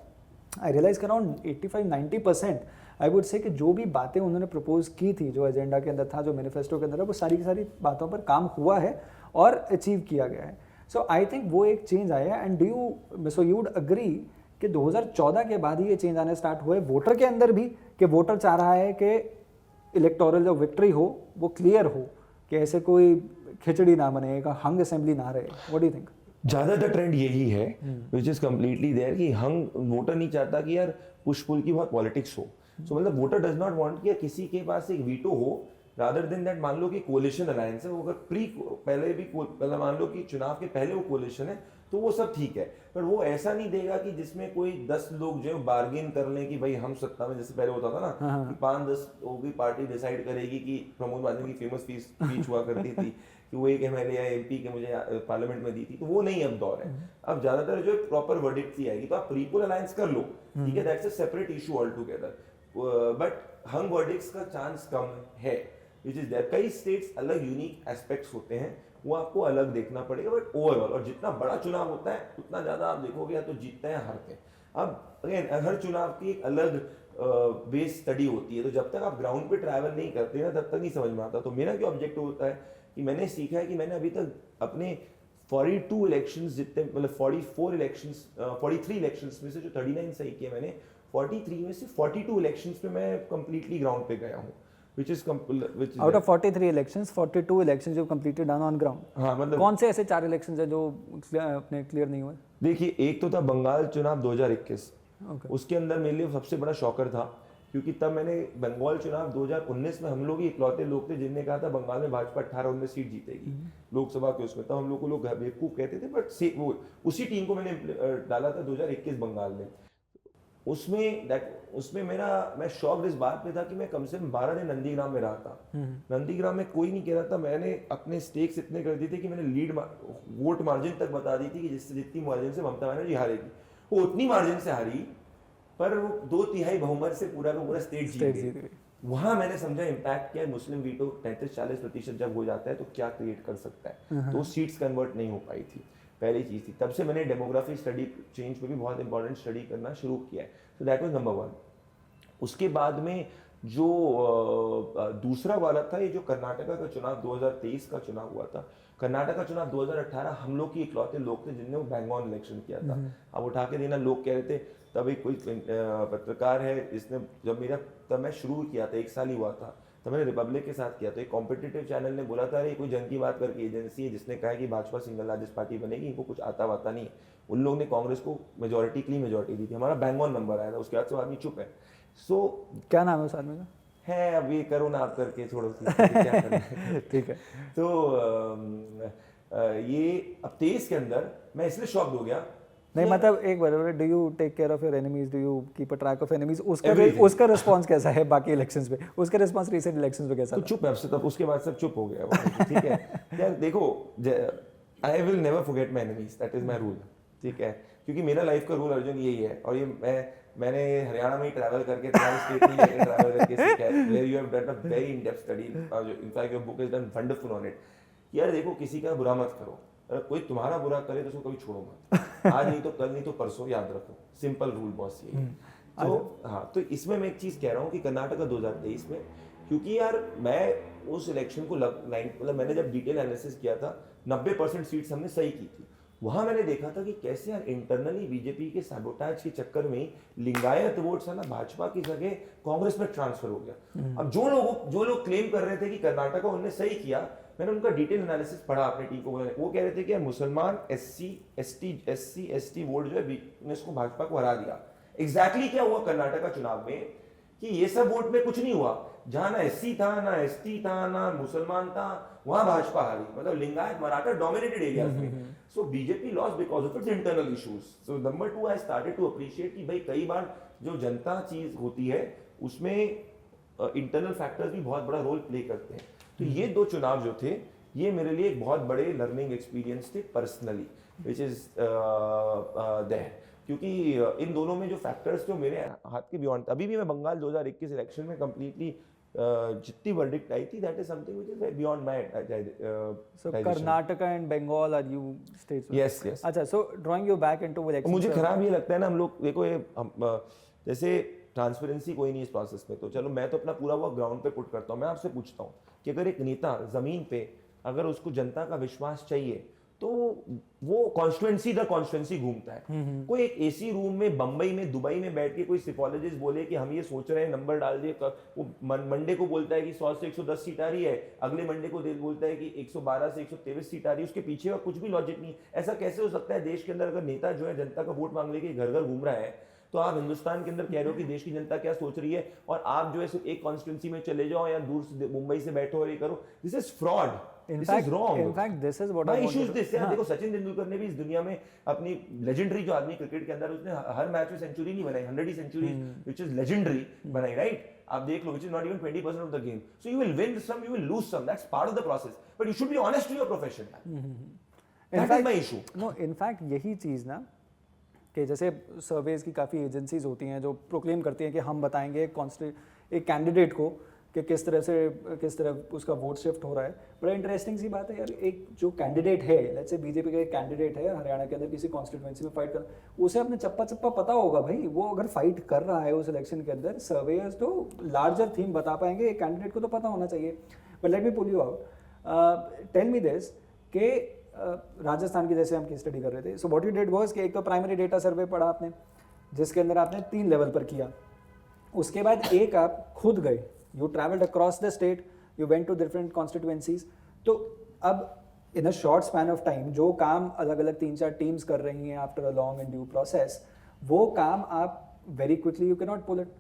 आई रियलाइज कर अराउंड 85-90% आई वुड से कि जो भी बातें उन्होंने प्रपोज की थी, जो एजेंडा के अंदर था, जो मैनिफेस्टो के अंदर था, वो सारी की सारी बातों पर काम हुआ है और अचीव किया गया है. सो आई थिंक वो एक चेंज आया है. एंड यू वुड अग्री कि 2014 के बाद ही ये चेंज आने स्टार्ट हुए वोटर के अंदर भी, कि वोटर चाह रहा है कि इलेक्टोरल जो विक्ट्री हो वो क्लियर हो, कि ऐसे कोई खिचड़ी ना बने, एक हंग असेंबली ना रहे. What do you think? ज़्यादातर ट्रेंड यही है विच इज़ कम्प्लीटली देयर कि हंग वोटर नहीं चाहता कि यार पुश पुल की बहुत पॉलिटिक्स हो. सो मतलब वोटर डज नॉट वांट कि किसी के पास एक वीटो हो, रादर देन दैट मान लो कि कोलिशन अलायंस है, वो अगर पहले भी पहले मान लो कि चुनाव के पहले वो कोलिशन है तो वो सब ठीक है. पर वो ऐसा नहीं देगा कि जिसमें कोई 10 लोग जो है बार्गेन कर लें कि भाई हम सत्ता में, जैसे पहले होता था ना कि 5-10 लोगों की पार्टी डिसाइड करेगी. कि प्रमोद महाजन की फेमस स्पीच हुआ करती थी कि वो एक एमएलए या एमपी के मुझे पार्लियामेंट में दी थी. तो वो नहीं अब दौर है. अब ज्यादातर जो प्रॉपर वर्डिक्ट ही आएगी. तो आप प्रीपोल अलायंस कर लो, ठीक है, that's a separate issue all together. But hung verdicts का चांस कम है. Which is there. कई स्टेट्स अलग यूनिक एस्पेक्ट्स होते हैं, वो आपको अलग देखना पड़ेगा. बट ओवरऑल, और जितना बड़ा चुनाव होता है उतना ज्यादा आप देखोगे या तो जीतते हैं हारते हैं. अब अगेन हर चुनाव की एक अलग बेस स्टडी होती है. तो जब तक आप ग्राउंड पे ट्रैवल नहीं करते ना, तब तक नहीं समझ में आता. तो मेरा क्या ऑब्जेक्टिव होता है कि मैंने सीखा है कि मैंने अभी तक अपने 42 इलेक्शंस जितने, मतलब 43 इलेक्शंस में से जो 39 सही किए मैंने, 43 में से 42 इलेक्शंस में मैं कंप्लीटली ग्राउंड पे गया हूँ. which is out of 43 elections 42 elections you've completed done on ground. हाँ, मतलब कौन से ऐसे 4 इलेक्शंस हैं जो अपने क्लियर नहीं हुए? देखिए, एक तो था बंगाल चुनाव 2021. उसके अंदर मेरे लिए सबसे बड़ा शॉकर था, क्योंकि तब मैंने बंगाल चुनाव 2019 में हम लोग ही इकलौते लोग थे जिनने कहा था बंगाल में भाजपा 18-19 सीट जीतेगी लोकसभा के उसमें. तब हम लोग को लोग बेवकूफ कहते थे, बट वो उसी टीम को मैंने डाला था 2021 बंगाल में. उसमें मैं शॉक्ड इस बात पे था कि मैं कम से कम 12 दिन नंदीग्राम में रहा था. नंदीग्राम में कोई नहीं कह रहा था. मैंने अपने स्टेक्स इतने कर दिए थे कि मैंने लीड वोट मार्जिन तक बता दी थी कि जिससे जितनी मार्जिन से ममता बनर्जी हारेगी वो उतनी मार्जिन से हारी, पर वो 2/3 बहुमत से पूरा का पूरा स्टेट जीत गई. वहां मैंने समझा इम्पैक्ट क्या है. मुस्लिम वीटो 33-40% जब हो जाता है तो क्या क्रिएट कर सकता है. तो सीट्स कन्वर्ट नहीं हो पाई थी, पहली चीज थी. तब से मैंने डेमोग्राफी स्टडी चेंज पे भी बहुत इंपॉर्टेंट स्टडी करना शुरू किया है. तो दैट वाज नंबर 1. उसके बाद में जो दूसरा वाला था, ये जो कर्नाटका का चुनाव 2023 का चुनाव हुआ था. कर्नाटक का चुनाव 2018 हम लोग की इकलौते लोग थे जिनने वो बैंगॉन इलेक्शन किया था. अब उठा के देना लोग कह रहे थे. तब एक कोई पत्रकार है जिसने, तब मैं शुरू किया था, 1 साल ही हुआ था, तो मैंने रिपब्लिक के साथ किया. तो एक कॉम्पिटिटिव चैनल ने बोला था अरे कोई जन की बात करके एजेंसी है जिसने कहा कि भाजपा सिंगल लार्जेस्ट पार्टी बनेगी, इनको कुछ आता वाता नहीं. उन लोगों ने कांग्रेस को क्लीन मेजोरिटी दी थी. हमारा बैंगॉन नंबर आया था. उसके बाद सब आदमी चुप है. सो क्या नाम है उस आदमी का? है अब ये करो ना आप करके छोड़ो क्या करना है. ठीक है. तो ये अब 23 के अंदर मैं इसलिए शॉक्ड हो गया. नहीं मतलब एक बार, do you take care of your enemies, do you keep a track of enemies? उसका रिस्पांस कैसा है बाकी इलेक्शंस पे? उसका रिस्पांस रिसेंट इलेक्शंस पे कैसा? तो चुप है. तब उसके बाद सब चुप हो गया. ठीक है यार, देखो, I will never forget my enemies, that is my rule. ठीक है, क्योंकि मेरा लाइफ का रूल अर्जुन यही है. और ये मैंने हरियाणा में ही ट्रैवल करके स्टेट में ट्रैवल करके सीखा है. Where you have done a very in depth study. In fact your book is done wonderful on it. यार देखो, किसी का बुरा मत करो. अगर कोई तुम्हारा बुरा करे तो उसको कभी छोड़ो मत. आज नहीं तो कल, नहीं तो परसों, याद रखो. सिंपल रूल बॉस यही. तो हाँ, तो इसमें मैं एक चीज कह रहा हूँ कि कर्नाटक 2023 में, क्योंकि यार मैं उस इलेक्शन को मतलब मैंने जब डिटेल एनालिसिस किया था, 90% सीट्स हमने सही की थी. वहां मैंने देखा था कि कैसे यार इंटरनली बीजेपी के सैबोटाज के चक्कर में लिंगायत वोट्स है ना भाजपा की जगह कांग्रेस में ट्रांसफर हो गया. अब जो लोग क्लेम कर रहे थे कि कर्नाटक उन्होंने सही किया, मैंने उनका डिटेल एनालिसिस पढ़ा अपने टीम को. वो कह रहे थे कि यार मुसलमान SC ST वोट जो है इसको भाजपा को हरा दिया. एग्जैक्टली क्या हुआ कर्नाटका चुनाव में कि ये सब वोट में कुछ नहीं हुआ, जहां ना एससी था, ना एसटी था, ना मुसलमान था, वहां भाजपा हारी, मतलब लिंगायत मराठा डोमिनेटेड एरियाज में। So BJP lost because of its internal issues. So number 2 I started to appreciate कि भाई कई बार जो जनता चीज होती है उसमें इंटरनल फैक्टर्स भी बहुत बड़ा रोल प्ले करते हैं। तो ये दो चुनाव जो थे ये मेरे लिए एक बहुत बड़े लर्निंग एक्सपीरियंस थे पर्सनली, विच इज देयर, क्योंकि इन दोनों में जो फैक्टर्स थे मेरे हाथ के बियॉन्ड। अभी भी मैं बंगाल 2021 इलेक्शन में कंप्लीटली जितनी वर्डिक्ट आई थी, that is something which is beyond my so Karnataka and Bengal are you states? Yes yes. अच्छा, so drawing you back into election, मुझे खराब ये लगता है ना, हम लोग देखो ये जैसे ट्रांसपेरेंसी कोई नहीं इस प्रोसेस में, तो चलो मैं तो अपना पूरा वो ग्राउंड पे पुट करता हूँ। मैं आपसे पूछता हूँ कि अगर एक नेता जमीन पे अगर उसको जनता का विश्वास चाहिए तो वो कॉन्स्टिट्यूएंसी दर कॉन्स्टिट्यूएंसी घूमता है। कोई एक एसी रूम में बंबई में दुबई में बैठ के कोई सिपोलॉजिस्ट बोले कि हम ये सोच रहे हैं, नंबर डाल दिए, वो मंडे को बोलता है कि 100 से 110 सीट आ रही है, अगले मंडे को बोलता है कि 112 से 123 सीट आ रही है, उसके पीछे का कुछ भी लॉजिक नहीं। ऐसा कैसे हो सकता है देश के अंदर अगर नेता जो है जनता का वोट मांगने के घर घर घूम रहा है, तो आप हिंदुस्तान के अंदर कह रहे हो कि देश की जनता क्या सोच रही है, और आप जो है सिर्फ एक कॉन्स्टिट्यूंसी में चले जाओ या दूर से मुंबई से बैठो और ये करो। This is fraud, this is wrong. In fact this is what I issues this. देखो सचिन तेंदुलकर ने भी इस दुनिया में अपनी लेजेंडरी जो आदमी क्रिकेट के अंदर, उसने हर मैच में सेंचुरी नहीं बनाई, 100 सेंचुरी व्हिच इज लेजेंडरी बनाई, राइट? आप देख लो, which is not even 20% of the game. So you will win some, you will lose some, that's part of the process, but you should be honest to your profession. That is my issue. No, in fact यही चीज ना, कि जैसे surveys की काफ़ी agencies होती हैं जो प्रोक्लेम करती हैं कि हम बताएंगे एक कैंडिडेट को कि किस तरह उसका वोट शिफ्ट हो रहा है। बड़ा इंटरेस्टिंग सी बात है यार, एक जो कैंडिडेट है, लेट्स से बीजेपी का एक कैंडिडेट है हरियाणा के अंदर किसी कॉन्स्टिट्यूएंसी में फाइट कर, उसे अपने चप्पा चप्पा पता होगा भाई, वो अगर फाइट कर रहा है उस इलेक्शन के अंदर, सर्वेयर्स तो लार्जर थीम बता पाएंगे, एक कैंडिडेट को तो पता होना चाहिए। But let me pull you out, tell me this कि राजस्थान की जैसे हम की स्टडी कर रहे थे, so what you did was कि एक तो प्राइमरी डेटा सर्वे पढ़ा आपने, जिसके अंदर आपने 3 लेवल पर किया, उसके बाद एक आप खुद गए, you travelled across the state, you went to different constituencies. तो अब in a short span of time जो काम अलग अलग 3-4 टीम्स कर रही हैं after a long and due process, वो काम आप very quickly you can not pull it.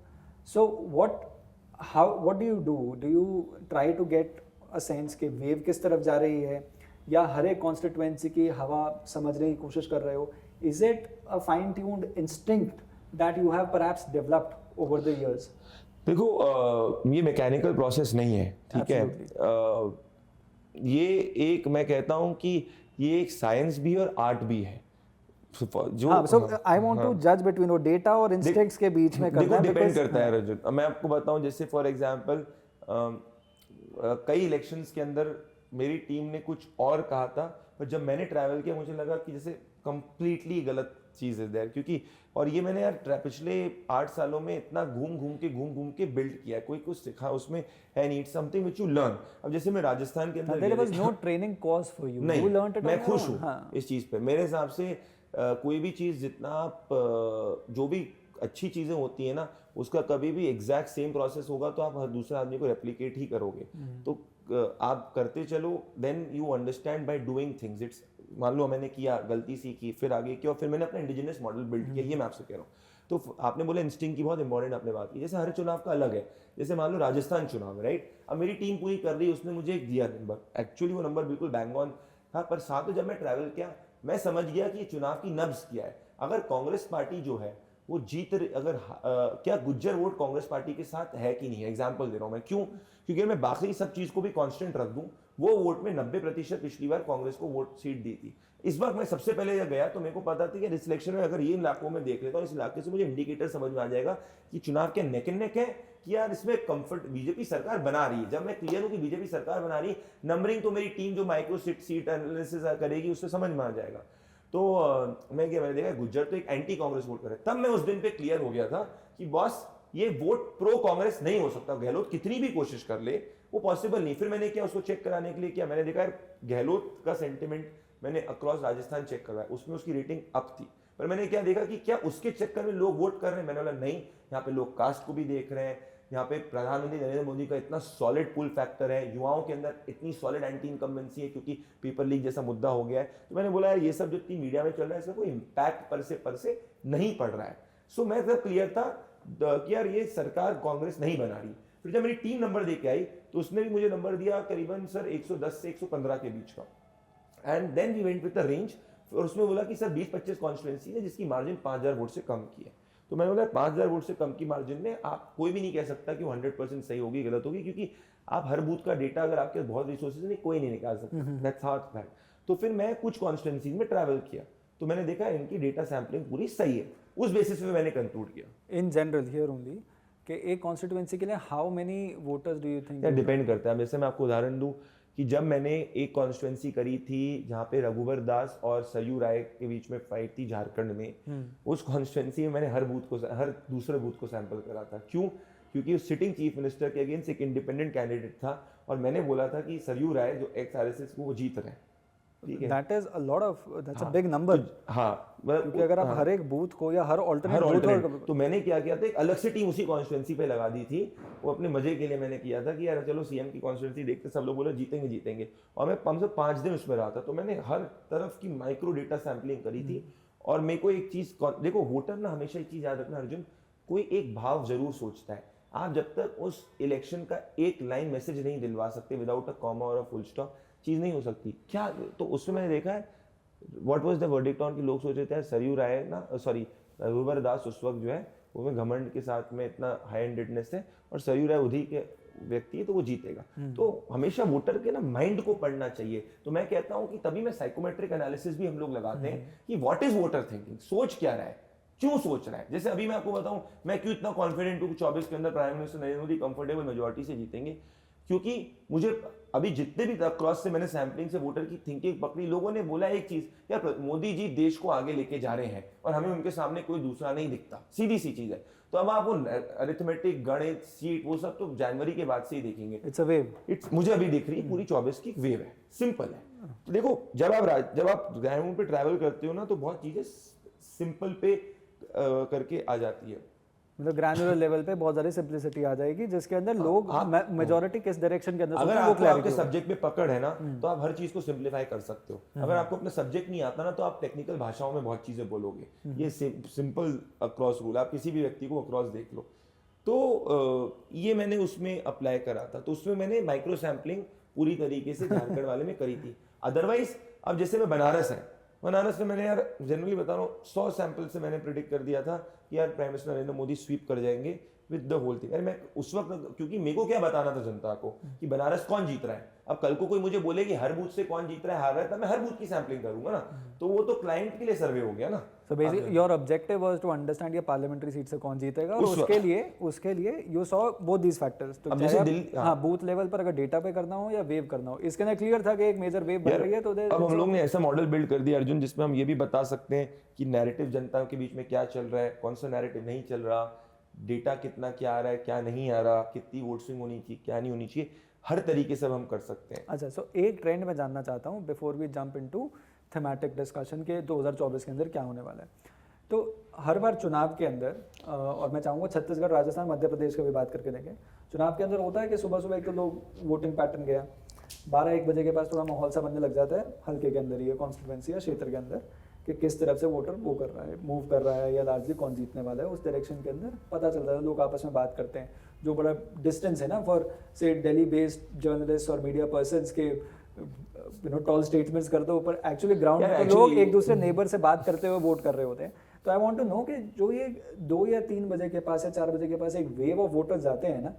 So what do you try to get a sense कि वेव किस तरफ जा रही है, या हर एक कॉन्स्टिट्यूएंसी की हवा समझने की कोशिश कर रहे हो? Is it a fine tuned instinct that you have perhaps developed over the years? देखो ये मैकेनिकल प्रोसेस नहीं है, ठीक है। ये एक, मैं कहता हूँ कि ये एक साइंस भी और आर्ट भी है। जो सो आई वांट टू जज बिटवीन वो डेटा और इंस्टिंक्ट्स के बीच में करना है। डिपेंड करता है अर्जुन। मैं आपको बताऊं, जैसे फॉर एग्जांपल कई इलेक्शंस के अंदर मेरी टीम ने कुछ और कहा था, पर जब मैंने ट्रैवल किया मुझे लगा कि जैसे कंप्लीटली गलत चीज़ है देयर, क्योंकि और ये मैंने यार पिछले 8 सालों में इतना घूम के बिल्ड किया है, कोई कुछ सीखा उसमें है नहीं, it's something which you learn. अब जैसे मैं राजस्थान के अंदर, there was no training course for you, नहीं, यू लर्नड इट। मैं खुश हूँ इस चीज़ पे। मेरे हिसाब से कोई भी चीज़ जितना आप जो भी अच्छी चीज़ें होती है ना, उसका कभी भी एग्जैक्ट सेम प्रोसेस होगा तो आप हर दूसरे आदमी को रेप्लिकेट ही करोगे। तो आप करते चलो, then you understand by doing things. It's, मान लो मैंने किया, गलती सीखी, फिर आगे किया, और फिर मैंने अपना इंडिजिनस मॉडल बिल्ड किया। ये मैं आपसे कह रहा हूँ। तो आपने बोला इंस्टिंक्ट की, बहुत इंपॉर्टेंट आपने बात की। जैसे हर चुनाव का अलग है, जैसे मान लो राजस्थान चुनाव है, राइट? अब मेरी टीम पूरी कर रही है, उसने मुझे एक दिया नंबर, एक्चुअली वो नंबर बिल्कुल बैंग ऑन था, पर साथ में जब मैं ट्रैवल किया मैं समझ गया कि चुनाव की नब्ज क्या है। अगर कांग्रेस पार्टी जो है वो जीत रही, अगर क्या गुज्जर वोट कांग्रेस पार्टी के साथ है कि नहीं है, एग्जांपल दे रहा हूं मैं, क्यों? क्योंकि मैं बाकी सब चीज को भी कांस्टेंट रख दूं, वो वोट में 90% पिछली बार कांग्रेस को वोट सीट दी थी। इस बार मैं सबसे पहले जब गया तो मेरे को पता था कि इस इलेक्शन में अगर ये इलाकों में देख लेता हूँ, इस इलाके से मुझे इंडिकेटर समझ में आ जाएगा कि चुनाव के नेक एंड नेक है कि यार इसमें कंफर्ट बीजेपी सरकार बना रही है। जब मैं क्लियर हूं कि बीजेपी सरकार बना रही है, नंबरिंग तो मेरी टीम जो माइक्रो सीट एनालिसिस करेगी उससे समझ में आ जाएगा। तो मैंने देखा गुज्जर तो एक एंटी कांग्रेस वोट करे, तब मैं उस दिन पे क्लियर हो गया था कि बॉस ये वोट प्रो कांग्रेस नहीं हो सकता, गहलोत कितनी भी कोशिश कर ले वो पॉसिबल नहीं। फिर मैंने क्या, उसको चेक कराने के लिए क्या, मैंने देखा यार गहलोत का सेंटिमेंट मैंने अक्रॉस राजस्थान चेक करवाया, उसमें उसकी रेटिंग अप थी, पर मैंने क्या देखा कि क्या उसके चक्कर में लोग वोट कर रहे हैं। मैंने बोला नहीं, यहाँ पे लोग कास्ट को भी देख रहे हैं, यहाँ पे प्रधानमंत्री नरेंद्र मोदी का इतना सॉलिड पुल फैक्टर है, युवाओं के अंदर इतनी सॉलिड एंटी इनकम्बेंसी है क्योंकि पेपर लीक जैसा मुद्दा हो गया है। तो मैंने बोला यार ये सब जो इतनी मीडिया में चल रहा है इसका कोई इम्पैक्ट पर से नहीं पड़ रहा है। सो मैं सब क्लियर था कि यार ये सरकार कांग्रेस नहीं बना रही। फिर जब मेरी टीम नंबर दे के आई तो उसने भी मुझे नंबर दिया करीबन सर 110 से 115 के बीच का, and then we went with the range. और उसमें बोला कि सर 20-25 कॉन्स्टिट्यूंसी है जिसकी मार्जिन 5000 वोट से कम की है। तो मैंने बोला 5000 वोट से कम की मार्जिन में आप कोई भी नहीं कह सकता कि वो 100% सही होगी गलत होगी, क्योंकि आप हर बूथ का डेटा अगर आपके बहुत रिसोर्सेज नहीं कोई नहीं निकाल सकता, दैट्स हाउ इट्स फैक्ट। तो फिर मैं कुछ कॉन्स्टिट्यूंसीज में ट्रैवल किया तो मैंने देखा इनकी डेटा सैम्पलिंग पूरी सही है, उस बेसिस पे मैंने कंक्लूड किया। इन जनरल हियर ओनली कि एक कॉन्स्टिट्यूएंसी के लिए how many voters do you think? या डिपेंड करता है। जैसे मैं आपको उदाहरण दूं कि जब मैंने एक कॉन्स्टिट्यूंसी करी थी जहाँ पे रघुवर दास और सरयू राय के बीच में फाइट थी झारखंड में, उस कॉन्स्टिट्यूंसी में मैंने हर दूसरे बूथ को सैंपल करा था। क्यों? क्योंकि उस सिटिंग चीफ मिनिस्टर के अगेंस्ट एक इंडिपेंडेंट कैंडिडेट था और मैंने बोला था कि सरयू राय जो एक्स आरएसएस वो जीत रहे हैं, ठीक है। That is a lot of, that's a big number. हाँ, क्योंकि अगर आप हर एक बूथ को या हर ऑल्टरनेट तो मैंने क्या किया था, एक अलग से टीम उसी कॉन्स्टिट्यूंसी पे लगा दी थी। वो अपने मजे के लिए मैंने किया था कि यार चलो सीएम की कॉन्स्टिट्यूंसी देखते, सब लोग बोले जीतेंगे जीतेंगे, और मैं कम से 5 दिन उसमें रहा था। तो मैंने हर तरफ की माइक्रो डेटा सैम्पलिंग करी थी। और मेरे को एक चीज देखो, वोटर ना हमेशा एक चीज याद रखना अर्जुन, कोई एक भाव जरूर सोचता है। आप जब तक उस इलेक्शन का एक लाइन मैसेज नहीं दिलवा सकते विदाउट अ कॉमा और अ फुल स्टॉप, चीज नहीं हो सकती क्या। तो उसमें मैंने देखा है what was the verdict on कि लोग सोच रहे थे सरयू राय ना, सॉरी रघुवर दास उस वक्त जो है वो घमंड के साथ में इतना हाई एंडेडनेस है और सरयू राय उधी के व्यक्ति है तो वो जीतेगा। तो हमेशा वोटर के ना माइंड को पढ़ना चाहिए। तो मैं कहता हूं कि तभी मैं साइकोमेट्रिक एनालिसिस भी हम लोग लगाते हैं कि व्हाट इज वोटर थिंकिंग, सोच क्या रहा है, क्यों सोच रहा है। जैसे अभी मैं आपको बताऊं मैं क्यों इतना कॉन्फिडेंट हूं 24 के अंदर prime minister Narendra Modi comfortable majority से जीतेंगे, क्योंकि मुझे अभी जितने भी क्रॉस से मैंने सैम्पलिंग से वोटर की थिंकिंग पकड़ी, लोगों ने बोला एक चीज, यार मोदी जी देश को आगे लेके जा रहे हैं और हमें उनके सामने कोई दूसरा नहीं दिखता, सीधी सी चीज है। तो अब आप वो अरिथमेटिक, गणित, सीट, वो सब तो जनवरी के बाद से ही देखेंगे। इट्स अ वेव, मुझे अभी दिख रही पूरी 24 की वेव है, सिंपल है। तो देखो जब आप ग्राउंड पे ट्रैवल करते हो ना तो बहुत चीजें सिंपल पे करके आ जाती है। मतलब ग्रैन्युलर लेवल पे बहुत सारी सिंप्लिसिटी आ जाएगी जिसके अंदर लोग मेजॉरिटी किस डायरेक्शन के अंदर, अगर आपको आपके सब्जेक्ट में पकड़ है ना तो आप हर चीज को सिंप्लीफाई कर सकते हो। अगर आपको अपना सब्जेक्ट नहीं आता ना तो आप टेक्निकल भाषाओं में बहुत चीजें बोलोगे। ये सिंपल अक्रॉस रूल, आप किसी भी व्यक्ति को अक्रॉस देख लो। तो ये मैंने उसमें अप्लाई करा था, तो उसमें मैंने माइक्रो सैम्पलिंग पूरी तरीके से झारखंड वाले में करी थी। अदरवाइज अब जैसे मैं बनारस में मैंने यार जनरली बता रहा हूँ 100 सैंपल से मैंने प्रिडिक्ट कर दिया था कि यार prime minister Narendra Modi sweep कर जाएंगे विद द होल थिंग। मैं उस वक्त, क्योंकि मेरे को क्या बताना था जनता को कि बनारस कौन जीत रहा है। अब कल को कोई मुझे बोले कि हर बूथ से कौन जीत रहा है, हार रहा है, तब मैं हर बूथ की सैंपलिंग करूंगा ना, तो वो तो क्लाइंट के लिए सर्वे हो गया ना। So basically your objective was to understand ये पार्लियामेंट्री सीट से कौन जीतेगा, और उसके लिए you saw both these factors. तो हाँ, बूथ लेवल पर अगर डेटा पे करना हो या वेव करना हो, इसके अंदर क्लियर था कि एक मेजर वेव बन रही है। तो अब हम लोग ने ऐसा मॉडल बिल्ड कर दिया अर्जुन जिसमें हम ये भी बता सकते हैं कि नैरेटिव जनता के बीच में क्या चल रहा है, कौन सा नैरेटिव नहीं चल रहा, डेटा कितना क्या आ रहा है, क्या नहीं आ रहा, कितनी वोट स्विंग होनी चाहिए, क्या नहीं होनी चाहिए, हर तरीके से हम कर सकते हैं। अच्छा, सो एक ट्रेंड मैं जानना चाहता हूँ before we jump into thematic discussion के 2024 के अंदर क्या होने वाला है। तो हर बार चुनाव के अंदर, और मैं चाहूँगा छत्तीसगढ़, राजस्थान, मध्य प्रदेश का भी बात करके देखें, चुनाव के अंदर होता है कि सुबह सुबह एक तो लोग वोटिंग पैटर्न गया 12-1 बजे के पास थोड़ा माहौल सा बनने लग जाता है हल्के के अंदर, ये कॉन्स्टिट्यूएंसी या क्षेत्र के अंदर, कि किस तरफ से वोटर वो कर रहा है, मूव कर रहा है, या लार्जली कौन जीतने वाला है, उस डायरेक्शन के अंदर पता चलता है। लोग आपस में बात करते हैं, जो बड़ा डिस्टेंस है ना फॉर से दिल्ली बेस्ड जर्नलिस्ट और मीडिया पर्सन्स के टॉल स्टेटमेंट्स करते हो, पर एक्चुअली ग्राउंड पे लोग एक दूसरे नेबर से बात करते हुए वोट कर रहे होते हैं। तो आई वांट टू नो कि जो ये 2 या 3 बजे के पास या 4 बजे के पास एक वेव ऑफ वोटर्स जाते हैं ना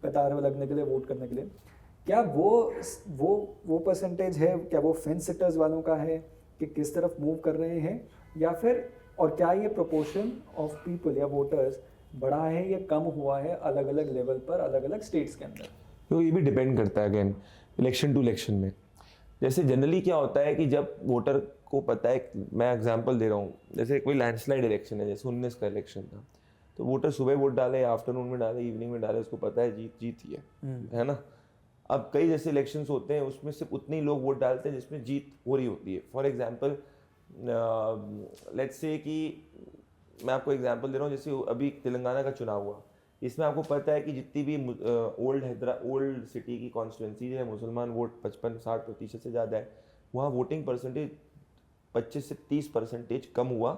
कतार में लगने के लिए, वोट करने के लिए, क्या वो परसेंटेज है, क्या वो फेंस सिटर्स वालों का है कि किस तरफ मूव कर रहे हैं, या फिर और क्या ये प्रोपोर्शन ऑफ पीपल या वोटर्स बढ़ा है या कम हुआ है अलग अलग लेवल पर, अलग अलग स्टेट्स के अंदर? तो ये भी डिपेंड करता है अगेन इलेक्शन टू इलेक्शन में। जैसे जनरली क्या होता है कि जब वोटर को पता है, मैं एग्जांपल दे रहा हूँ, जैसे कोई लैंडस्लाइड इलेक्शन है, जैसे 19 का इलेक्शन था, तो वोटर सुबह वोट डाले, आफ्टरनून में डाले, इवनिंग में डाले, उसको पता है जीत ही है ना। अब कई जैसे इलेक्शंस होते हैं उसमें सिर्फ उतने ही लोग वोट डालते हैं जिसमें जीत हो रही होती है। फॉर एग्जांपल लेट्स से कि मैं आपको एग्जांपल दे रहा हूँ, जैसे अभी तेलंगाना का चुनाव हुआ, इसमें आपको पता है कि जितनी भी ओल्ड सिटी की कॉन्स्टिट्यूंसी है, मुसलमान वोट 55-60% से ज़्यादा है, वहाँ वोटिंग परसेंटेज 25 से 30% कम हुआ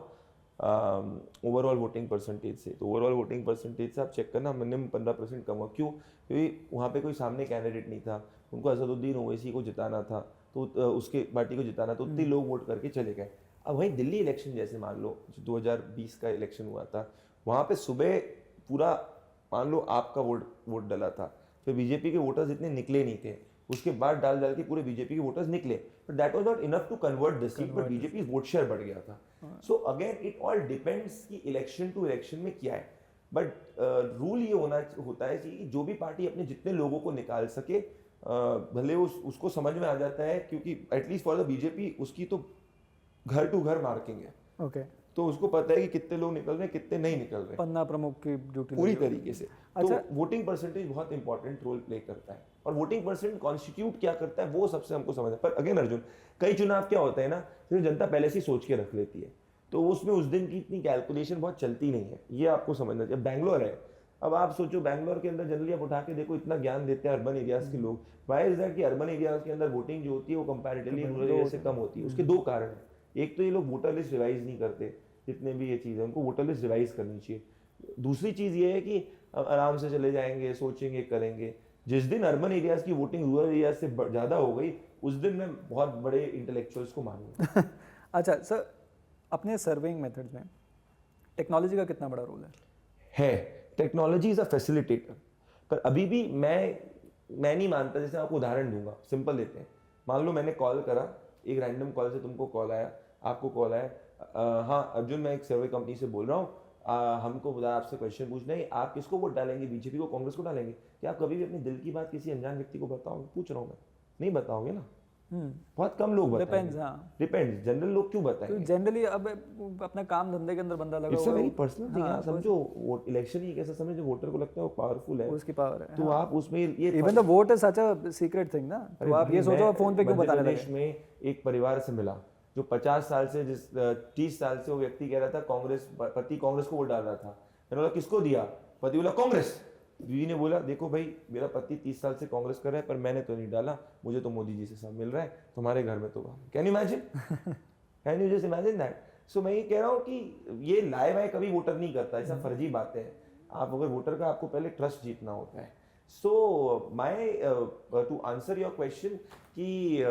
ओवरऑल वोटिंग परसेंटेज से। तो ओवरऑल वोटिंग परसेंटेज से आप चेक करना मिनिमम 15% कम हुआ। क्यों? क्योंकि वहाँ पे कोई सामने कैंडिडेट नहीं था, उनको असदुद्दीन ओवैसी को जिताना था, तो उसके पार्टी को जिताना, तो उतने लोग वोट करके चले गए। अब वहीं दिल्ली इलेक्शन जैसे मान लो जो 2020 का इलेक्शन हुआ था, वहाँ पे सुबह पूरा मान लो आपका वोट डला था, फिर बीजेपी के वोटर्स इतने निकले नहीं थे, उसके बाद डाल के पूरे बीजेपी के वोटर्स निकले, but that was not enough to convert the seat, but BJP vote share बढ़ गया था। So again it all depends कि इलेक्शन टू इलेक्शन में क्या है, बट रूल ये होता है कि जो भी पार्टी अपने जितने लोगों को निकाल सके, भले उसको समझ में आ जाता है, क्योंकि एटलीस्ट फॉर द बीजेपी उसकी तो घर टू घर मार्किंग है। ओके, तो उसको पता है कि कितने लोग निकल रहे हैं, कितने नहीं निकल रहे, पन्ना प्रमुख की ड्यूटी पूरी तरीके से। अच्छा। तो वोटिंग परसेंटेज बहुत इंपॉर्टेंट रोल प्ले करता है, और वोटिंग परसेंट कॉन्स्टिट्यूट क्या करता है वो सबसे हमको समझना है। पर अगेन अर्जुन, कई चुनाव क्या होता है ना, फिर जनता पहले से ही सोच के रख लेती है, तो उसमें उस दिन की इतनी कैलकुलेशन बहुत चलती नहीं है, ये आपको समझना चाहिए। बैंगलोर है, अब आप सोचो बैंगलोर के अंदर जनरली आप उठा के देखो इतना ज्ञान देते हैं अर्बन एरियाज के लोग। वाई इज दैट कि अर्बन एरियाज के अंदर वोटिंग जो होती है वो कंपैरेटिवली रूरल एरिया से कम होती है। उसके दो कारण है, एक तो ये लोग वोटर लिस्ट रिवाइज नहीं करते, जितने भी ये चीज़ है उनको वोटर लिस्ट रिवाइज करनी चाहिए। दूसरी चीज़ ये है कि आराम से चले जाएंगे, सोचेंगे, करेंगे। जिस दिन अर्बन एरियाज की वोटिंग रूरल एरियाज से ज़्यादा हो गई, उस दिन मैं बहुत बड़े इंटेलेक्चुअल्स को मानूंगा। अच्छा सर, अपने सर्वेइंग मेथड्स में टेक्नोलॉजी का कितना बड़ा रोल है? टेक्नोलॉजी इज अ फैसिलिटेटर, पर अभी भी मैं नहीं मानता। जैसे आपको उदाहरण दूंगा, सिंपल लेते हैं। मान लो मैंने कॉल करा, एक रैंडम कॉल से तुमको कॉल आया, आपको कॉल आया, हाँ अर्जुन मैं एक सर्वे कंपनी से बोल रहा हूँ, हमको आपसे क्वेश्चन पूछना है, आप किसको वोट डालेंगे, बीजेपी को, कांग्रेस को डालेंगे? क्या आप कभी भी अपने दिल की बात किसी अनजान व्यक्ति को बताओगे? पूछ रहा हूँ मैं, नहीं बताओगे ना। बहुत कम लोग बताएंगे। डिपेंड्स, जनरल लोग क्यों बताएंगे? जनरली अब अपने काम धंधे के अंदर बंदा लगा हुआ है, वेरी पर्सनल थिंग। हाँ, समझो वोट इलेक्शन ही कैसा समझ, जो वोटर को लगता है वो पावरफुल है, उसकी पावर है, तो हाँ। आप उसमें ये even the vote is such a secret thing ना, तो आप ये सोचो फोन पे क्यों बताने लगे। देश में एक परिवार से मिला जो 50 साल से 30 साल से वो व्यक्ति कह रहा था कांग्रेस, पति कांग्रेस को वोट डाल रहा था। मैंने बोला किसको दिया? पति बोला कांग्रेस। बीवी ने बोला देखो भाई, मेरा पति 30 साल से कांग्रेस कर रहा है, पर मैंने तो नहीं डाला, मुझे तो मोदी जी से सब मिल रहा है, तुम्हारे घर में तो। Can you imagine? Can you just imagine that? So मैं ये कह रहा हूँ कि ये लाए वाए कभी वोटर नहीं करता, ऐसा फर्जी बातें हैं। आप अगर वोटर का, आपको पहले ट्रस्ट जीतना होता है। So my to answer your question कि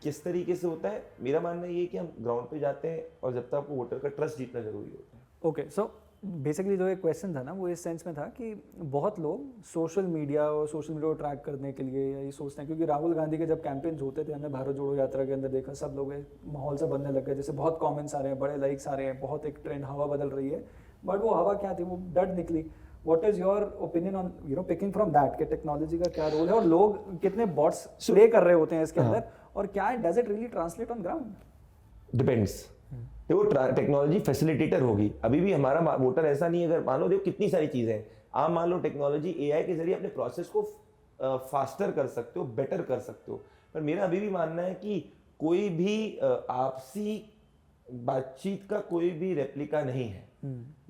किस तरीके से होता है, मेरा मानना ये है कि हम ग्राउंड पे जाते हैं, और जब तक आपको वोटर का ट्रस्ट जीतना जरूरी होता है। ओके, सो बेसिकली जो एक क्वेश्चन था ना, वो इस सेंस में था कि बहुत लोग सोशल मीडिया को ट्रैक करने के लिए ये सोचते हैं, क्योंकि राहुल गांधी के जब कैंपेन्स होते थे, हमने भारत जोड़ो यात्रा के अंदर देखा, सब लोग माहौल से बनने लग गए, जैसे बहुत कमेंट्स आ रहे हैं, बड़े लाइक्स आ रहे हैं, बहुत एक ट्रेंड, हवा बदल रही है। बट वो हवा क्या थी, वो डट निकली। What is your opinion on picking from that, कि टेक्नोलॉजी का क्या रोल है, और लोग कितने बॉट्स प्ले कर रहे होते हैं इसके अंदर, और क्या does it really translate on ground? Depends. देखो टेक्नोलॉजी फैसिलिटेटर होगी, अभी भी हमारा वोटर ऐसा नहीं है। अगर मान लो, देखो कितनी सारी चीजें हैं, आप मान लो टेक्नोलॉजी एआई के जरिए अपने प्रोसेस को फास्टर कर सकते हो, बेटर कर सकते हो, पर मेरा अभी भी मानना है कि कोई भी आपसी बातचीत का कोई भी रेप्लिका नहीं है।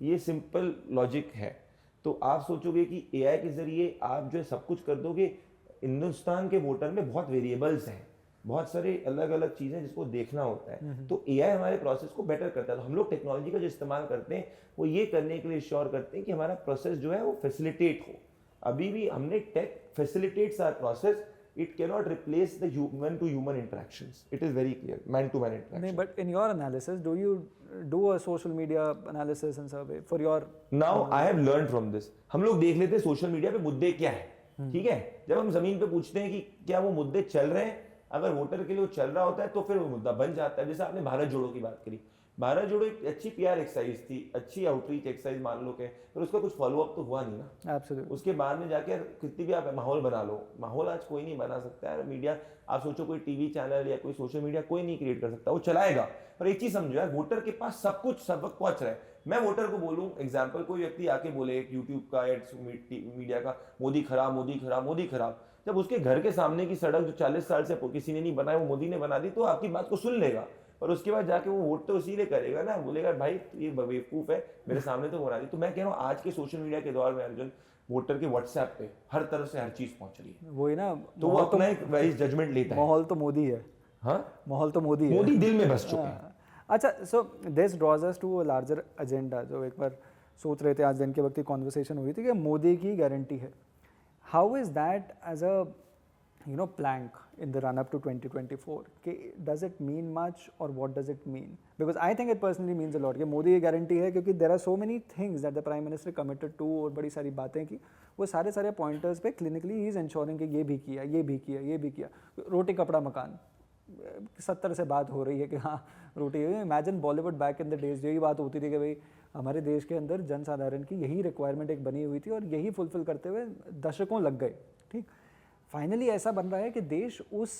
ये सिंपल लॉजिक है। तो आप सोचोगे कि एआई के जरिए आप जो है सब कुछ कर दोगे। हिंदुस्तान के वोटर में बहुत वेरिएबल्स हैं, बहुत सारे अलग अलग चीजें जिसको देखना होता है, तो एआई हमारे प्रोसेस को बेटर करता है। तो हम लोग टेक्नोलॉजी का जो इस्तेमाल करते हैं, वो ये करने के लिए श्योर करते हैं कि हमारा प्रोसेस जो है वो फैसिलिटेट हो। अभी भी हमने tech facilitates our process, it can not replace the human to human interactions, it is very clear, man to man interaction. नहीं, but in your analysis do you do a social media analysis and survey for your? Now I have learn from this. हम लोग देख लेते हैं social media पे मुद्दे क्या है, ठीक है। जब हम जमीन पे पूछते हैं कि क्या वो मुद्दे चल रहे हैं, अगर वोटर के लिए वो चल रहा होता है तो फिर वो मुद्दा बन जाता है। जैसे आपने भारत जोड़ो की बात करी, भारत जोड़ो एक अच्छी पीआर एक्सरसाइज थी, अच्छी आउटरीच एक्सरसाइज मान लो के, पर उसका कुछ फॉलोअप तो हुआ नहीं ना। Absolutely. उसके बाद में जाके कितनी भी आप माहौल बना लो, माहौल आज कोई नहीं बना सकता है। मीडिया, आप सोचो कोई टीवी चैनल या कोई सोशल मीडिया कोई नहीं क्रिएट कर सकता, वो चलाएगा। पर एक चीज समझो यार, वोटर के पास सब कुछ सब वक्त पहुंच रहा है। मैं वोटर को बोलूं, एग्जाम्पल, कोई व्यक्ति आके बोले यूट्यूब का या मीडिया का, मोदी खराब, मोदी खराब, मोदी खराब, जब उसके घर के सामने की सड़क जो 40 साल से किसी ने नहीं बनाई, वो मोदी ने बना दी, तो आपकी बात को सुन लेगा। पर उसके बाद जाके वो वोट तो इसीलिए करेगा ना, बोलेगा भाई ये बेवकूफ है, मेरे सामने तो बना दी। तो मैं कह रहा हूँ आज के सोशल मीडिया के दौर में अर्जुन, वोटर के व्हाट्सएप पे हर तरफ से हर चीज पहुंच रही है, वही ना, तो वो अपना एक वाइज जजमेंट लेता है। माहौल तो मोदी है। हाँ, माहौल तो मोदी है, मोदी दिल में बस चुके हैं। अच्छा, so this draws us to a larger agenda, जो एक बार सोच रहे थे आज दिन के वक्त की कॉन्वर्सेशन हुई थी कि मोदी की गारंटी है. How is that as a plank in the run up to 2024? Does it mean much or what does it mean? Because I think it personally means a lot कि मोदी की गारंटी है, क्योंकि there are so many things that the Prime Minister committed to, और बड़ी सारी बातें की, वो सारे पॉइंटर्स पे क्लिनिकली ही इज इंश्योरिंग कि ये भी किया, ये भी किया, ये भी किया. रोटी कपड़ा मकान 70 से बात हो रही है कि हाँ रोटी. Imagine Bollywood back in the days, यही बात होती थी कि भाई हमारे देश के अंदर जनसाधारण की यही रिक्वायरमेंट एक बनी हुई थी और यही फुलफिल करते हुए दशकों लग गए. ठीक, फाइनली ऐसा बन रहा है कि देश उस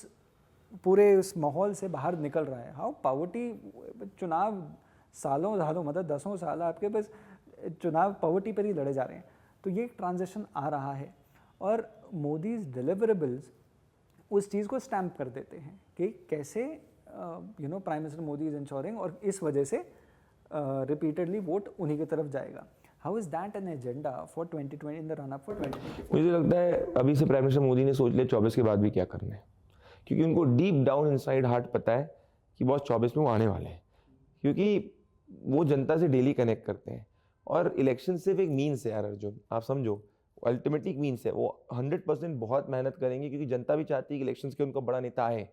पूरे उस माहौल से बाहर निकल रहा है. हाउ पॉवर्टी, चुनाव सालों मतलब 10 साल आपके पास चुनाव पॉवर्टी पर ही लड़े जा रहे हैं. तो ये एक ट्रांजिशन आ रहा है और मोदीज डिलीवरेबल्स उस चीज़ को स्टैम्प कर देते हैं कि कैसे prime minister Modi is ensuring, और इस वजह से रिपीटेडली वोट उन्हीं की तरफ जाएगा. How is that an agenda for 2020 in the run up for 2024? मुझे लगता है अभी से प्राइम मिनिस्टर मोदी ने सोच लिया 24 के बाद भी क्या करना है, क्योंकि उनको डीप डाउन इनसाइड हार्ट पता है कि बहुत 24 में वो आने वाले हैं, क्योंकि वो जनता से डेली कनेक्ट करते हैं. और इलेक्शन सिर्फ एक मीन्स है यार अर्जुन, आप समझो, अल्टीमेटली एक मीन्स है. वो 100% बहुत मेहनत करेंगे, क्योंकि जनता भी चाहती है कि इलेक्शंस के उनका बड़ा नेता आए,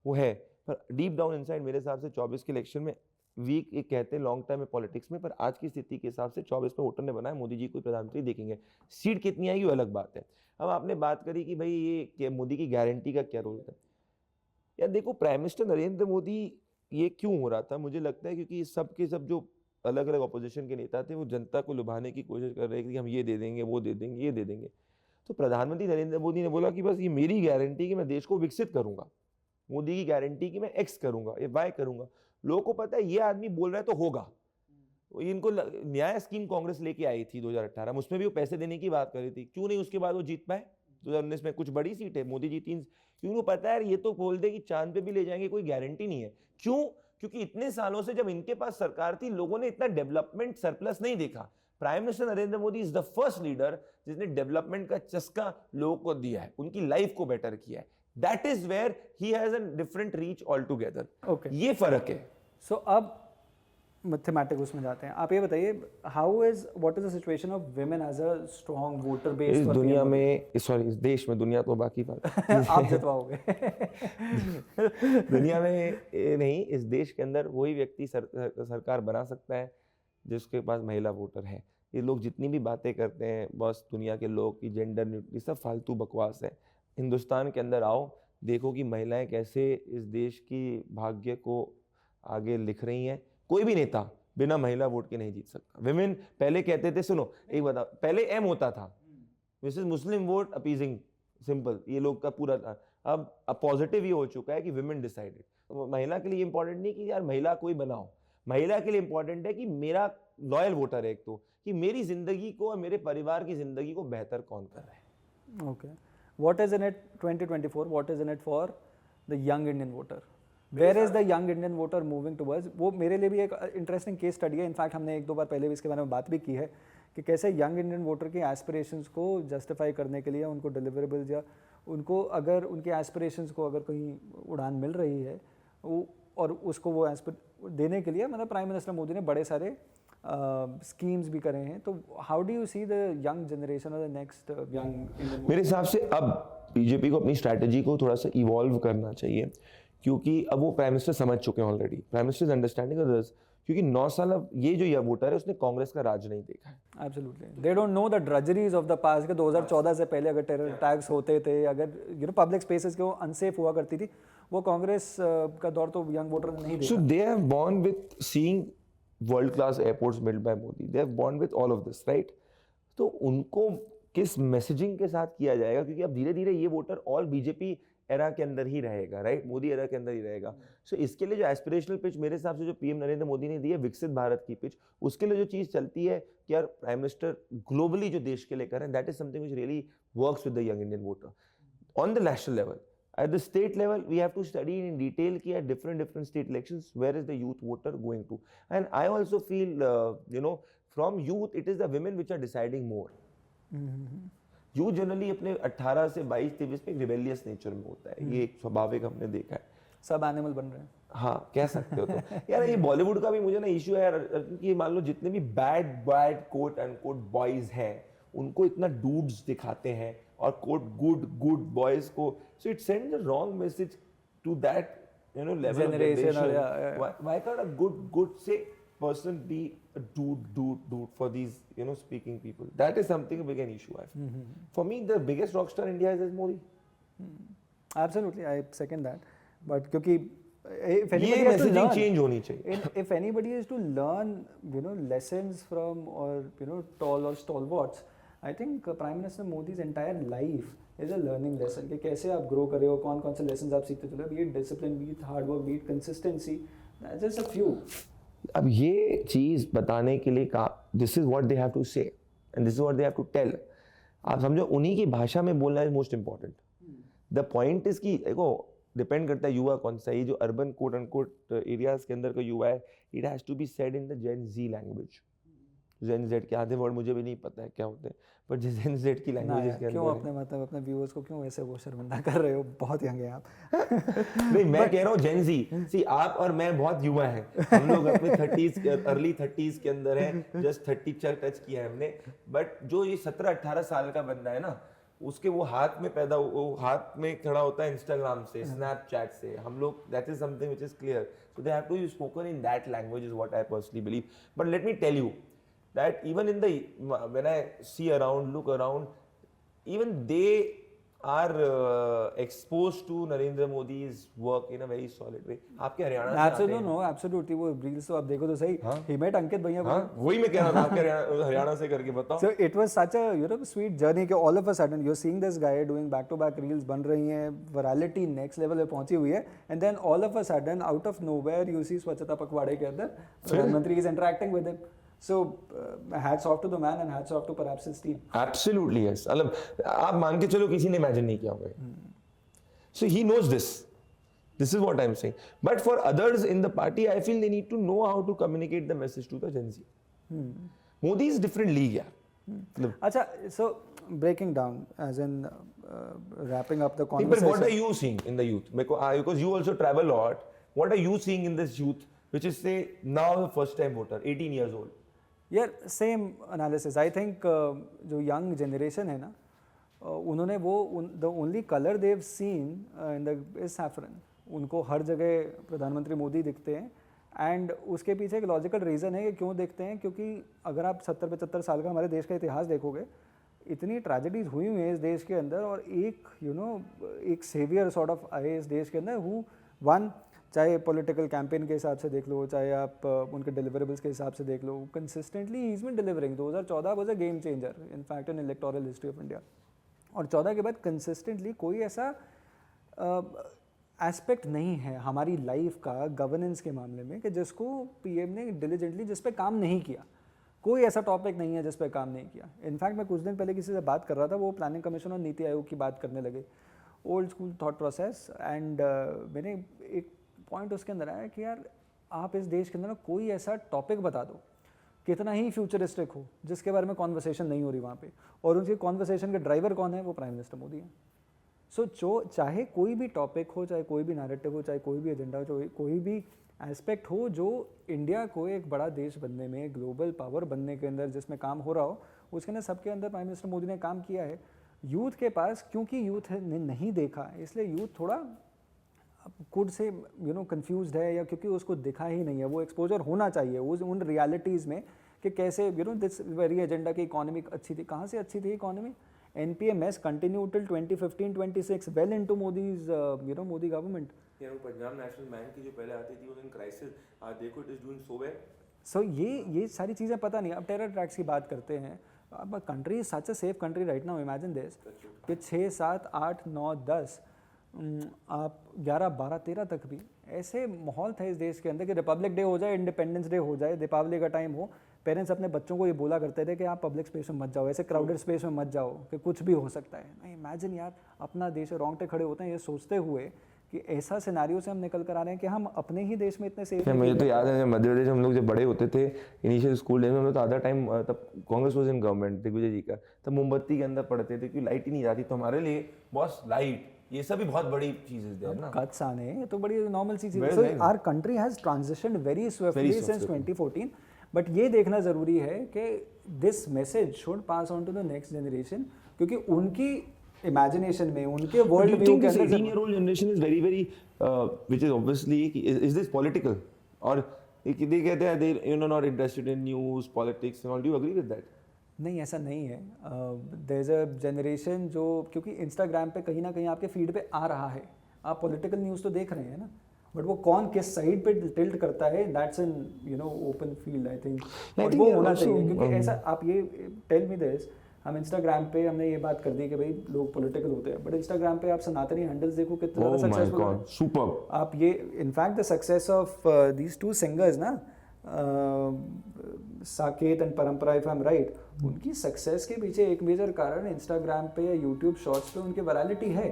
वो है. पर डीप डाउन इनसाइड मेरे हिसाब से 24 के इलेक्शन में वीक एक कहते हैं लॉन्ग टाइम में पॉलिटिक्स में, पर आज की स्थिति के हिसाब से 24 में वोटर ने बनाया मोदी जी को प्रधानमंत्री देखेंगे. सीट कितनी आएगी वो अलग बात है. अब आपने बात करी कि भाई ये मोदी की गारंटी का क्या रोल है. यार देखो, प्राइम मिनिस्टर नरेंद्र मोदी ये क्यों हो रहा था, मुझे लगता है क्योंकि सब के सब जो अलग अलग ऑपोजिशन के नेता थे वो जनता को लुभाने की कोशिश कर रहे थे कि हम ये दे देंगे, वो दे देंगे, ये दे देंगे. तो प्रधानमंत्री नरेंद्र मोदी ने बोला कि बस ये मेरी गारंटी कि मैं देश को विकसित करूंगा, मोदी की गारंटी कि मैं एक्स करूंगा, ये वाई करूंगा. लोगों को पता है ये आदमी बोल रहा है तो होगा. इनको न्याय स्कीम कांग्रेस लेके आई थी 2018 में, उसमें भी वो पैसे देने की बात कर रही थी. क्यों नहीं उसके बाद वो जीत पाए 2019 में? कुछ बड़ी सीट है, मोदी जी 3. क्यों? उनको पता है ये तो बोल दे कि चांद पे भी ले जाएंगे, कोई गारंटी नहीं है. क्यों? क्योंकि इतने सालों से जब इनके पास सरकार थी लोगों ने इतना डेवलपमेंट सरप्लस नहीं देखा. Prime minister Narendra Modi is the first leader जिसने डेवलपमेंट का चस्का लोगों को दिया है, उनकी लाइफ को बेटर किया है. That is where he has a different reach all together. ये फर्क है. सो अब मैथमेटिक्स उसमें जाते हैं. आप ये बताइए, what is the situation of women as a strong voter base इस दुनिया में, सॉरी इस देश में, दुनिया तो बाकी बात आप जितवाओगे. दुनिया में नहीं, इस देश के अंदर वही व्यक्ति सरकार बना सकता है जिसके पास महिला वोटर है. ये लोग जितनी भी बातें करते हैं बस दुनिया के लोग की जेंडर न्यूट्रल, सब फालतू बकवास है. हिंदुस्तान के अंदर आओ, देखो कि महिलाएं कैसे इस देश की भाग्य को आगे लिख रही हैं. कोई भी नेता बिना महिला वोट के नहीं जीत सकता. विमेन पहले कहते थे, सुनो एक बता, पहले एम होता था, this is Muslim vote appeasing, simple, ये लोग का पूरा था. अब पॉजिटिव ये हो चुका है कि विमेन डिसाइडेड. तो महिला के लिए इंपॉर्टेंट नहीं कि यार महिला कोई बनाओ, महिला के लिए इंपॉर्टेंट है कि मेरा लॉयल वोटर है, एक तो कि मेरी जिंदगी को और मेरे परिवार की जिंदगी को बेहतर कौन कर रहा है. Okay, what is in it 2024, what is in it for the young Indian voter? Where is the young Indian voter moving towards? वो मेरे लिए भी एक इंटरेस्टिंग केस स्टडी है. इनफैक्ट हमने 1-2 बार पहले भी इसके बारे में बात भी की है कि कैसे यंग इंडियन वोटर के एस्पिरेशंस को जस्टिफाई करने के लिए, उनको डिलीवरेबल्स या उनको अगर उनके एस्पिरेशंस को अगर कहीं उड़ान मिल रही है और उसको वो देने के लिए मतलब प्राइम मिनिस्टर मोदी ने बड़े सारे स्कीम्स भी करे हैं. तो how do you see the young generation और द नेक्स्ट यंग इंडियन? मेरे हिसाब से अब बीजेपी को अपनी स्ट्रैटेजी को थोड़ा सा इवॉल्व करना चाहिए, क्योंकि अब वो प्राइम मिनिस्टर समझ चुके हैं already. Prime minister is understanding of this, क्योंकि 9 साल अब ये जो यह वोटर है उसने कांग्रेस का राज नहीं देखा है. Absolutely, they don't know the drudgeries of the past के 2014 से पहले अगर टेरर अटैक्स होते थे, अगर पब्लिक स्पेसेस के वो अनसेफ हुआ करती थी, वो कांग्रेस का दौर तो यंग वोटर ने नहीं देखा. So they have born with seeing world class airports build by Modi, they have born with all of this, right. तो उनको किस मैसेजिंग के साथ किया जाएगा, क्योंकि अब धीरे धीरे ये वोटर ऑल बीजेपी एरा के अंदर ही रहेगा, राइट, मोदी एरा के अंदर ही रहेगा. सो इसके लिए जो एस्पिरेशनल पिच मेरे हिसाब से जो पीएम नरेंद्र मोदी ने दी है, विकसित भारत की पिच, उसके लिए जो चीज़ चलती है कि यार प्राइम मिनिस्टर ग्लोबली जो देश के लिए कर रहे हैं, that is something which really works with the young Indian voter on the national level. At the state level, we have to study in detail कि at different state elections, where is the youth voter going to? And I also feel, from youth, it is the women which are deciding more. Youth generally अपने 18 से 22-23 में एक rebellious nature में होता है. ये एक स्वाभाविक हमने देखा है. सब एनिमल बन रहे हैं. हाँ कह सकते हो तो यार ये बॉलीवुड का भी मुझे ना इशू है यार कि मान लो जितने भी bad quote and quote boys हैं उनको इतना डूड्स दिखाते हैं और कोट गुड बॉयज को so it sends a wrong message to that level of Generation or generation. Why can't a good say person be a dude for these speaking people? That is something a big an issue I feel. For me the biggest rock star in India is Modi. Absolutely, I second that. But क्योंकि if ये anybody has to messaging learn, change होनी चाहिए. if anybody is to learn, lessons from or tall or stalwarts, I think Prime Minister Modi's entire life is a learning lesson कि कैसे आप grow करे हो, कौन कौन से lessons आप सीखते चले, be it discipline, be it hard work, be it consistency, that's just a few. अब ये चीज बताने के लिए this is what they have to say and this is what they have to tell. आप समझो उन्हीं की भाषा में बोलना is most important. The point is कि देखो डिपेंड करता है युवा कौन सा. ये जो urban quote and quote areas के अंदर का युवा है it has to be said in the Gen Z language. Gen Z के आधे वर्ड मुझे भी नहीं पता है क्या होते हैं पर जो जेन जेड की लैंग्वेज के क्यों अंदर अपने अपने व्यूअर्स को क्यों ऐसे वो शर्मिंदा कर रहे हो, बहुत यंग है आप. नहीं मैं कह रहा हूँ जेन जी. सी आप और मैं बहुत युवा हैं. हम लोग अपने 30s अर्ली 30s के अंदर हैं. जस्ट 30 टच किया है हमने. बट जो ये 17-18 साल का बंदा है ना उसके वो हाथ में खड़ा होता है इंस्टाग्राम से स्नैपचैट से. हम लोग that is something which is clear. So they have to be spoken in that language is what I personally believe. But let me tell you that even when I see around, look around, even they are exposed to Narendra Modi's work in a very solid way. आपके हरियाणा से आते हैं. Absolutely, वो reels तो आप देखो तो सही. He met अंकित भैया. हाँ वही मैं कह रहा था. आपके हरियाणा से करके बताओ. So it was such a sweet journey कि all of a sudden you're seeing this guy doing back to back reels बन रही हैं, virality next level पे पहुंची हुई है, and then all of a sudden out of nowhere you see स्वच्छता पखवाड़े के अंदर प्रधानमंत्री is interacting with him. So hats off to the man and hats off to perhaps his team. Absolutely yes. मतलब आप मान के चलो किसी ने इमेजिन नहीं किया होगा. So he knows this. This is what I'm saying. But for others in the party, I feel they need to know how to communicate the message to the Gen Z. Modi is different league यार. अच्छा, so breaking down as in wrapping up the conversation. But what are you seeing in the youth? Because you also travel a lot. What are you seeing in this youth, which is say now the first time voter, 18 years old? यार same analysis. I think जो young generation है ना उन्होंने the only colour they have seen in the is saffron. उनको हर जगह प्रधानमंत्री मोदी दिखते हैं एंड उसके पीछे एक लॉजिकल रीज़न है कि क्यों दिखते हैं. क्योंकि अगर आप 70-75 साल का हमारे देश का इतिहास देखोगे इतनी ट्रेजेडीज हुई हुई हैं इस देश के अंदर और एक सेवियर सॉर्ट ऑफ आए इस देश के अंदर हु वन, चाहे पॉलिटिकल कैंपेन के हिसाब से देख लो, चाहे आप उनके डिलीवरेबल्स के हिसाब से देख लो, कंसिस्टेंटली ही is been delivering. 2014 was a game changer in fact in electoral history of India. और 14 के बाद कंसिस्टेंटली कोई ऐसा एस्पेक्ट नहीं है हमारी लाइफ का गवर्नेंस के मामले में कि जिसको पीएम ने डिलीजेंटली जिस पे काम नहीं किया. कोई ऐसा टॉपिक नहीं है जिस पे काम नहीं किया. इनफैक्ट मैं कुछ दिन पहले किसी से बात कर रहा था, वो प्लानिंग कमीशन और नीति आयोग की बात करने लगे. Old school thought process. And मैंने एक पॉइंट उसके अंदर आया कि यार आप इस देश के अंदर कोई ऐसा टॉपिक बता दो कितना ही फ्यूचरिस्टिक हो जिसके बारे में कॉन्वर्सेशन नहीं हो रही वहाँ पे, और उनके कॉन्वर्सेशन के ड्राइवर कौन है? वो प्राइम मिनिस्टर मोदी हैं. सो चाहे कोई भी टॉपिक हो, चाहे कोई भी नैरेटिव हो, चाहे कोई भी एजेंडा हो, चाहे कोई भी एस्पेक्ट हो जो इंडिया को एक बड़ा देश बनने में, ग्लोबल पावर बनने के अंदर जिसमें काम हो रहा हो, उसके अंदर सबके अंदर प्राइम मिनिस्टर मोदी ने काम किया है. यूथ के पास क्योंकि यूथ ने नहीं देखा इसलिए यूथ थोड़ा कुड से कंफ्यूज्ड है, या क्योंकि उसको दिखा ही नहीं है. वो एक्सपोजर होना चाहिए उन रियलिटीज़ में कि कैसे दिस वेरी एजेंडा की इकोनॉमी अच्छी थी. कहाँ से अच्छी थी economy? NPMS continued till 2015-26 well into Modi's Modi government. यार वो पंजाब नेशनल बैंक की जो पहले आती थी उस क्राइसिस आज देखो it is doing so well. So ये सारी चीज़ें पता नहीं. अब टेरर ट्रैक्स की बात करते हैं. अब country is such a safe country right now. Imagine this कि 6, 7, 8, 9, 10 आप 11, 12, 13 तक भी ऐसे माहौल था इस देश के अंदर कि रिपब्लिक डे हो जाए, इंडिपेंडेंस डे हो जाए, दीपावली का टाइम हो, पेरेंट्स अपने बच्चों को ये बोला करते थे कि आप पब्लिक स्पेस में मत जाओ, ऐसे क्राउडेड स्पेस में मत जाओ कि कुछ भी हो सकता है. नहीं, इमेजिन यार अपना देश रोंगटे खड़े होते हैं ये सोचते हुए कि ऐसा सिनेरियो से हम निकल कर आ रहे हैं कि हम अपने ही देश में इतने सेफ. मुझे तो याद है मध्य प्रदेश हम लोग जब बड़े होते थे इनिशियल स्कूल डेज में, हम लोग तो आधा टाइम तब Congress was in government Digvijay ji का, तब मोमबत्ती के अंदर पढ़ते थे क्योंकि लाइट ही नहीं जाती. तो हमारे लिए बॉस लाइट ये सब भी बहुत बड़ी चीजें देयर ना। cuts आने ये तो बड़ी नॉर्मल सी चीज है। Very So nice. our country has transitioned very swiftly since 2014, but ये देखना जरूरी है कि this message should pass on to the next generation, क्योंकि उनकी imagination में, उनके world view के अंदर 18-year-old generation is very which is obviously is this political or they कहते हैं they not interested in news, politics and all. Do you agree with that? नहीं, ऐसा नहीं है। देयर इज अ जनरेशन जो, क्योंकि इंस्टाग्राम पे कहीं ना कहीं आपके फीड पे आ रहा है, आप पॉलिटिकल न्यूज़ तो देख रहे हैं ना, बट वो कौन किस साइड पे टिल्ट करता है, that's an open field I think. और वो होना चाहिए, क्योंकि ऐसा आप ये टेल मी दिस, हम इंस्टाग्राम पे हमने ये बात कर दी कि भाई लोग पॉलिटिकल होते हैं, बट इंस्टाग्राम पे आप सनातनी हैंडल्स देखो कितने ज़्यादा सक्सेसफुल हैं। सुपर। आप ये in fact the success of these two singers ना, साकेत एंड परंपरा, इफ आई एम राइट, उनकी सक्सेस के पीछे एक मेजर कारण इंस्टाग्राम पे या यूट्यूब शॉर्ट्स पे उनकी वैरालिटी है,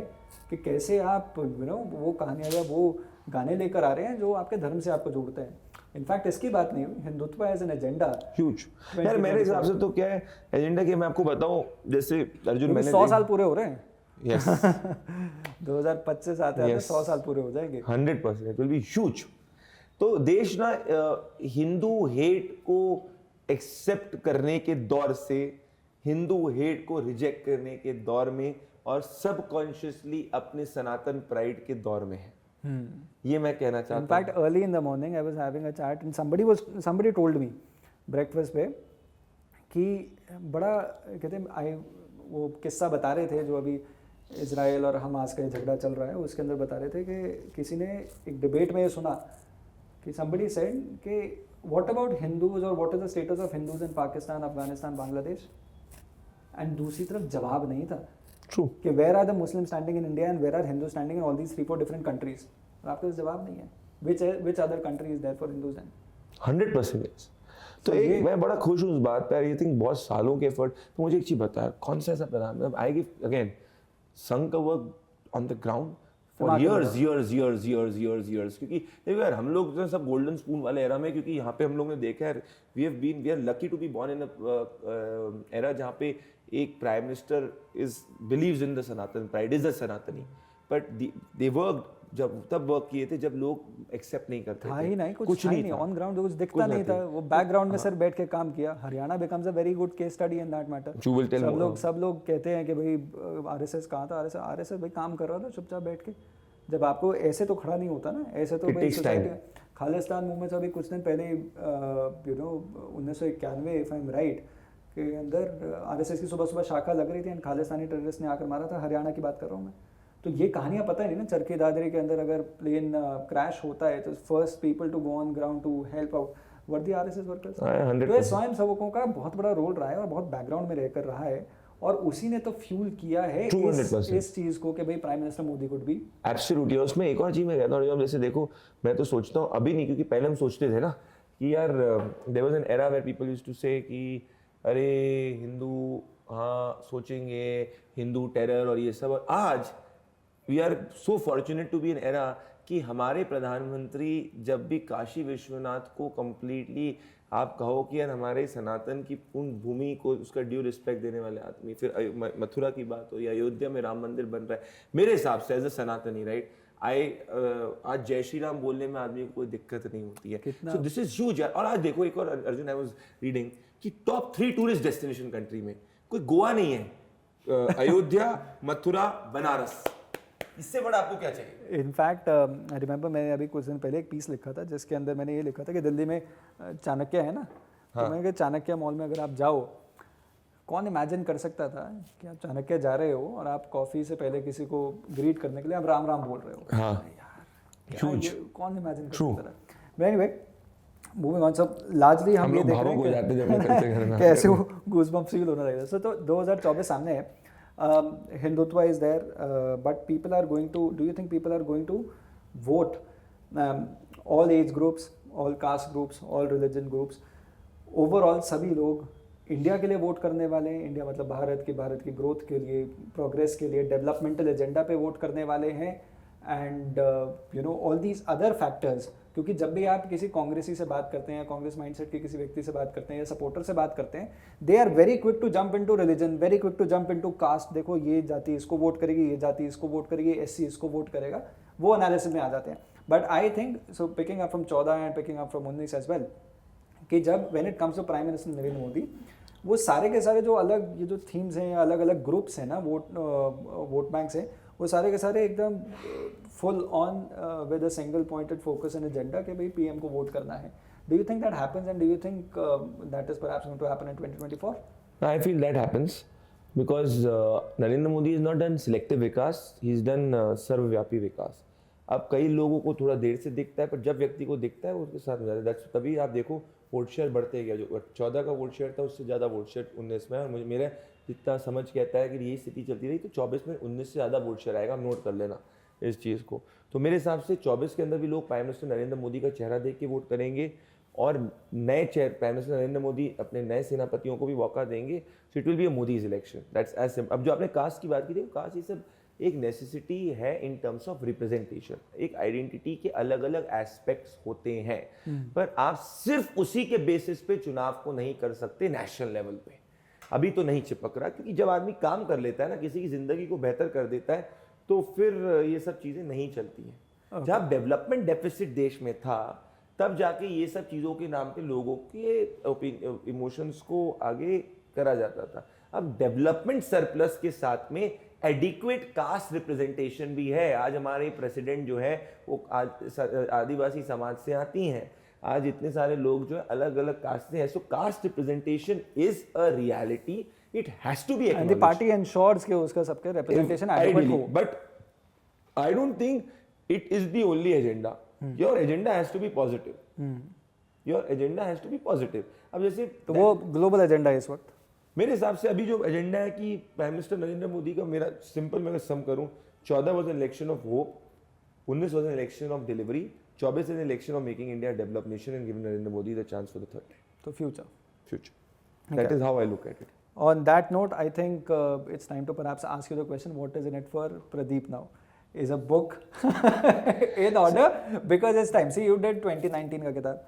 कि कैसे आप वो कहानियाँ या वो गाने लेकर आ रहे हैं जो आपके धर्म से आपको जोड़ते हैं। इनफैक्ट इसकी बात नहीं हुई, Hindutva as an agenda huge. यार मेरे हिसाब से तो क्या है एजेंडा कि मैं आपको बताऊं, जैसे अर्जुन मैंने 100 साल पूरे हो रहे हैं। यस 2025 आते आते 100 साल पूरे हो जाएंगे। 100% इट विल बी ह्यूज। तो देश ना हिंदू हेट को एक्सेप्ट करने के दौर से हिंदू हेट को रिजेक्ट करने के दौर में और सबकॉन्शियसली अपने सनातन प्राइड के दौर में है। ये मैं कहना चाहता हूँ। In fact early in the morning I was having a chat and somebody told me breakfast पे कि बड़ा कहते हैं वो किस्सा बता रहे थे जो अभी इजराइल और हमास का झगड़ा चल रहा है, उसके अंदर बता रहे थे कि किसी ने एक डिबेट में ये सुना कि somebody said कि what about Hindus और what is the status of Hindus in Pakistan, Afghanistan, Bangladesh, and दूसरी तरफ जवाब नहीं था। True. कि where are the Muslims standing in India and where are Hindus standing in all these 3-4 different countries, और आपके पास जवाब नहीं है। which other country is there for Hindus then? 100% yes. तो एक मैं बड़ा खुश हूँ उस बात पर। ये थिंक बहुत सालों के एफर्ट। तो मुझे एक चीज बता, कौन सा ऐसा प्रधान, मतलब आई गिव अगेन संघ का work on the ground for years, क्योंकि देखो यार हम लोग जो सब गोल्डन स्पून वाले एरा में, क्योंकि यहाँ पे हम लोग ने देखा है we are lucky to be born in era जहाँ पे एक prime minister believes in the Sanatan pride, is the Sanatani, but they work जब तब वर्क किए थे जब लोग एक्सेप्ट नहीं करते था थे। ही नहीं, कुछ नहीं ऑन ग्राउंड, कुछ दिखता नहीं था, वो बैकग्राउंड में सिर्फ बैठ के काम किया। Haryana becomes a very good case study in that matter. सब लोग कहते हैं कि भाई आरएसएस कहाँ था, आरएसएस भाई काम कर रहा था चुपचाप बैठ के। जब आपको ऐसे तो खड़ा नहीं होता ना, ऐसे तो भाई खालिस्तान मूवमेंट अभी कुछ दिन पहले 1991 इफ आई एम राइट के अंदर आरएसएस की सुबह शाखा लग रही थी एंड खालिस्तानी टेररिस्ट ने आकर मारा था। हरियाणा की बात कर रहा हूँ मैं। तो ये कहानियां पता ही नहीं ना, चरखी दादरी के अंदर अगर प्लेन क्रैश होता है तो first people to go on ground to help out were the RSS workers. तो ये स्वयं सेवकों का बहुत बड़ा रोल रहा है और बहुत बैकग्राउंड में रहकर रहा है, और उसी ने तो फ्यूल किया है इस चीज को कि भाई prime minister Modi could be absolutely. और उसमें एक और चीज मैं कहता हूँ, जैसे देखो मैं तो सोचता हूँ अभी नहीं, क्योंकि पहले हम सोचते थे ना कि यार there was an era where people used to say कि अरे हिंदू हाँ सोचेंगे, हिंदू टेरर और ये सब। और आज we are so fortunate to be in era कि हमारे प्रधानमंत्री जब भी काशी विश्वनाथ को कंप्लीटली आप कहो कि यार हमारे सनातन की पूर्ण भूमि को उसका ड्यू रिस्पेक्ट देने वाले आदमी, फिर मथुरा की बात हो या अयोध्या में राम मंदिर बन रहा है, मेरे हिसाब से एज अ सनातनी राइट आज जय श्री राम बोलने में आदमी को कोई दिक्कत नहीं होती है। सो दिस इज ह्यूज। और आज देखो एक और अर्जुन, आई वाज रीडिंग कि टॉप 3 टूरिस्ट डेस्टिनेशन कंट्री में कोई गोवा नहीं है, अयोध्या, मथुरा, बनारस। इससे बड़ा आपको क्या चाहिए? इनफैक्ट आई रिमेंबर मैंने अभी कुछ दिन पहले एक पीस लिखा था जिसके अंदर मैंने ये लिखा था कि दिल्ली में चाणक्य है ना, हाँ। तो मैंने कहा चाणक्य मॉल में अगर आप जाओ, कौन इमेजिन कर सकता था कि आप चाणक्य जा रहे हो और आप कॉफी से पहले किसी को ग्रीट करने के लिए आप राम राम बोल रहे हो। हाँ। यार कौन इमेजिन कर सकता था। बट एनीवे मूविंग ऑन, सब लार्जली हम ये देख रहे हैं कैसे वो गूज़बम्प्स फील होना चाहिए। सो तो 2024 सामने है, Hindutva is there, but people are going to, do you think people are going to vote, all age groups, all caste groups, all religion groups, overall सभी लोग इंडिया के लिए वोट करने वाले हैं? इंडिया मतलब भारत की ग्रोथ के लिए, प्रोग्रेस के लिए, डेवलपमेंटल एजेंडा पे वोट करने वाले हैं, and all these other factors, क्योंकि जब भी आप किसी कांग्रेसी से बात करते हैं या कांग्रेस माइंडसेट के किसी व्यक्ति से बात करते हैं या सपोर्टर से बात करते हैं, they are very quick to jump into religion, very quick to jump into caste. देखो ये जाति इसको वोट करेगी, ये जाति इसको वोट करेगी, एससी इसको वोट करेगा, वो एनालिसिस में आ जाते हैं। But I think so picking up from 14 and picking up from 19 as well, कि जब when it comes to prime minister Narendra Modi, वो सारे के सारे जो अलग ये जो थीम्स हैं या अलग अलग ग्रुप्स हैं ना, वोट बैंक्स हैं, वो सारे के सारे एकदम full on with a single pointed focus and agenda कि भाई पीएम को वोट करना है। Do you think that happens and do you think that is perhaps going to happen in 2024? I feel that happens because Narendra Modi has not done selective Vikas, he has done सर्वव्यापी विकास। अब कई लोगों को थोड़ा देर से दिखता है, पर जब व्यक्ति को दिखता है वो उसके साथ में जाता है। तभी आप देखो वोट शेयर बढ़ते गया। जो 14 का वोट शेयर था उससे ज़्यादा वोट शेयर 19 में, और मुझे मेरा जितना समझ कहता है कि यही स्थिति चलती रही तो 24 में 19 से ज़्यादा वोट शेयर आएगा। नोट कर लेना इस चीज़ को। तो मेरे हिसाब से 24 के अंदर भी लोग प्राइम मिनिस्टर नरेंद्र मोदी का चेहरा देख के वोट करेंगे, और नए प्राइम मिनिस्टर नरेंद्र मोदी अपने नए सेनापतियों को भी मौका देंगे। So it will be a Modi's election, that's as simple. अब जो आपने कास्ट की बात की थी, कास्ट ये सब एक नेसेसिटी है इन टर्म्स ऑफ रिप्रेजेंटेशन। एक आइडेंटिटी के अलग अलग एस्पेक्ट्स होते हैं, पर आप सिर्फ उसी के बेसिस पे चुनाव को नहीं कर सकते नेशनल लेवल पे। अभी तो नहीं चिपक रहा, क्योंकि जब आदमी काम कर लेता है ना, किसी की जिंदगी को बेहतर कर देता है, तो फिर ये सब चीजें नहीं चलती हैं। जब डेवलपमेंट डेफिसिट देश में था, तब जाके ये सब चीजों के नाम पे लोगों के इमोशंस को आगे करा जाता था। अब डेवलपमेंट सरप्लस के साथ में एडिक्वेट कास्ट रिप्रेजेंटेशन भी है। आज हमारे प्रेसिडेंट जो है वो आदिवासी समाज से आती हैं। आज इतने सारे लोग जो है अलग अलग कास्ट से हैं। So caste representation is a reality, it has to be and the party ensures कि उसका सबके रिप्रेजेंटेशन एडिक्वेट हो। But I don't think it is the only agenda. Your agenda has to be positive, your agenda has to be positive. अब जैसे तो वो global agenda है इस वक्त मेरे हिसाब से। अभी जो एजेंडा है कि प्राइम मिनिस्टर नरेंद्र मोदी का, मेरा सिंपल मैं सम करूं, 14 was an election of hope, 19 was an election of delivery, 24 is an election of making India develop nation and giving Narendra Modi the chance for the third time. तो future that is how I look at it. On that note, I think it's time to perhaps ask you the question, what is in it for Pradeep now? Is a book in order? Because it's time. See, you did 2019 का किताब,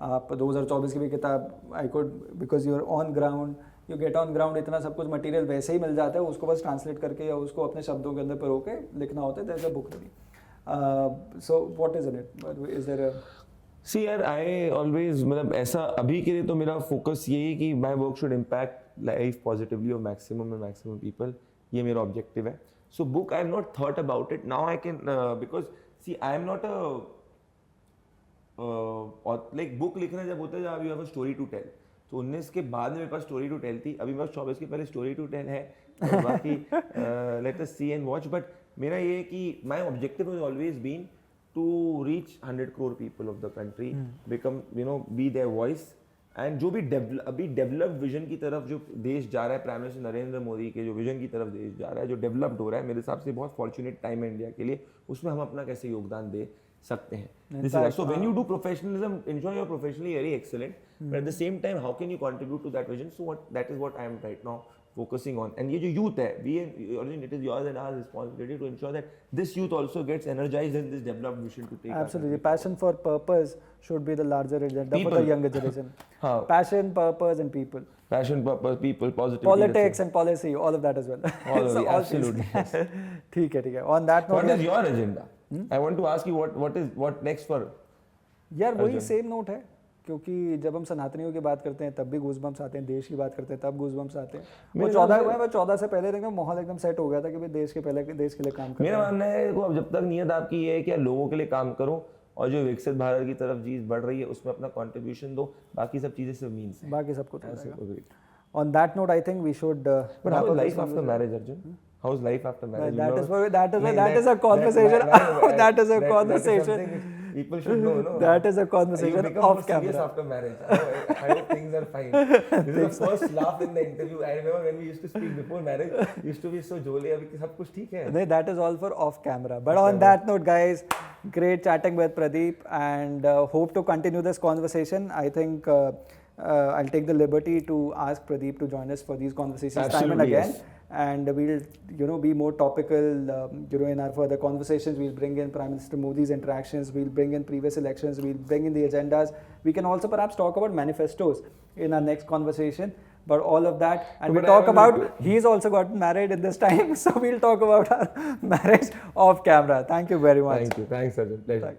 आप 2024 की भी किताब, I could, because you're on ground, you get on ground, इतना सब कुछ material वैसे ही मिल जाता है, उसको बस ट्रांसलेट करके या उसको अपने शब्दों के अंदर पिरो के लिखना होता है, there's a book ready. So what is in it? Is there a सी यार, आई ऑलवेज, मतलब ऐसा अभी के लिए तो मेरा फोकस यही है कि my work should impact life positively और मैक्सिमम पीपल। ये मेरा ऑब्जेक्टिव है। So book I have not thought about it now. I can because see I am not like book लिखना जब होता है जब you have a story to tell. तो 19 के बाद में मेरे पास स्टोरी टू टेल थी, अभी मेरे पास 24 के पहले स्टोरी टू टेल है, और बाकी let us see and watch. But मेरा ये है कि my objective has always been to reach 100 crore people of the country, become, you know, be their voice, and जो भी अभी डेवलप्ड विजन की तरफ जो देश जा रहा है, प्राइम मिनिस्टर नरेंद्र मोदी के जो विजन की तरफ देश जा रहा है, जो डेवलप्ड हो रहा है, मेरे हिसाब से बहुत फॉर्चुनेट टाइम है इंडिया के लिए, उसमें हम अपना कैसे योगदान दे सकते हैं। This is so when you do professionalism, ensure you're professionally very excellent, but at the same time, how can you contribute to that vision? So that is what I am right now focusing on. And ये जो youth है, it is yours and our responsibility to ensure that this youth also gets energized in this developed vision to take. Absolutely, passion for purpose should be the larger agenda for the younger generation. Passion, purpose, and people. Passion, purpose, people, positivity. Politics and policy, all of that as well. All of it, absolutely. ठीक है. On that note, what is your agenda? I want to ask you what next for? यार वही same note है, क्योंकि जब हम सनातनियों की बात करते हैं तब भी गूज़बम्स आते हैं, देश की बात करते हैं तब गूज़बम्स आते हैं। वो 14 से पहले देखो माहौल एकदम सेट हो गया था कि भाई देश के लिए काम करो। मेरा मानना है अब जब तक नियत आपकी ये है कि लोगों के लिए काम करो और जो विकसित भारत की तरफ चीज बढ़ रही है उसमें अपना कंट्रीब्यूशन दो, बाकी सब चीजें सिर्फ मीन्स हैं, बाकी सब कुछ रहेगा। On that note, I think we should. But how is life after marriage, Arjun? How is life after marriage? That is a conversation. That is a conversation. People should know, no? That is a conversation off camera. After marriage, I hope things are fine. This is the first laugh in the interview. I remember when we used to speak before marriage, used to be so jolly. अभी सब कुछ ठीक है. No, that is all for off camera. But on that note, guys, great chatting with Pradeep, and hope to continue this conversation. I think I'll take the liberty to ask Pradeep to join us for these conversations time and Absolutely, again. yes. And we'll, be more topical, in our further conversations. We'll bring in Prime Minister Modi's interactions. We'll bring in previous elections. We'll bring in the agendas. We can also perhaps talk about manifestos in our next conversation. But all of that, and we'll talk about, he's also gotten married in this time. So we'll talk about our marriage off camera. Thank you very much. Thank you. Thanks, Arjun. Pleasure.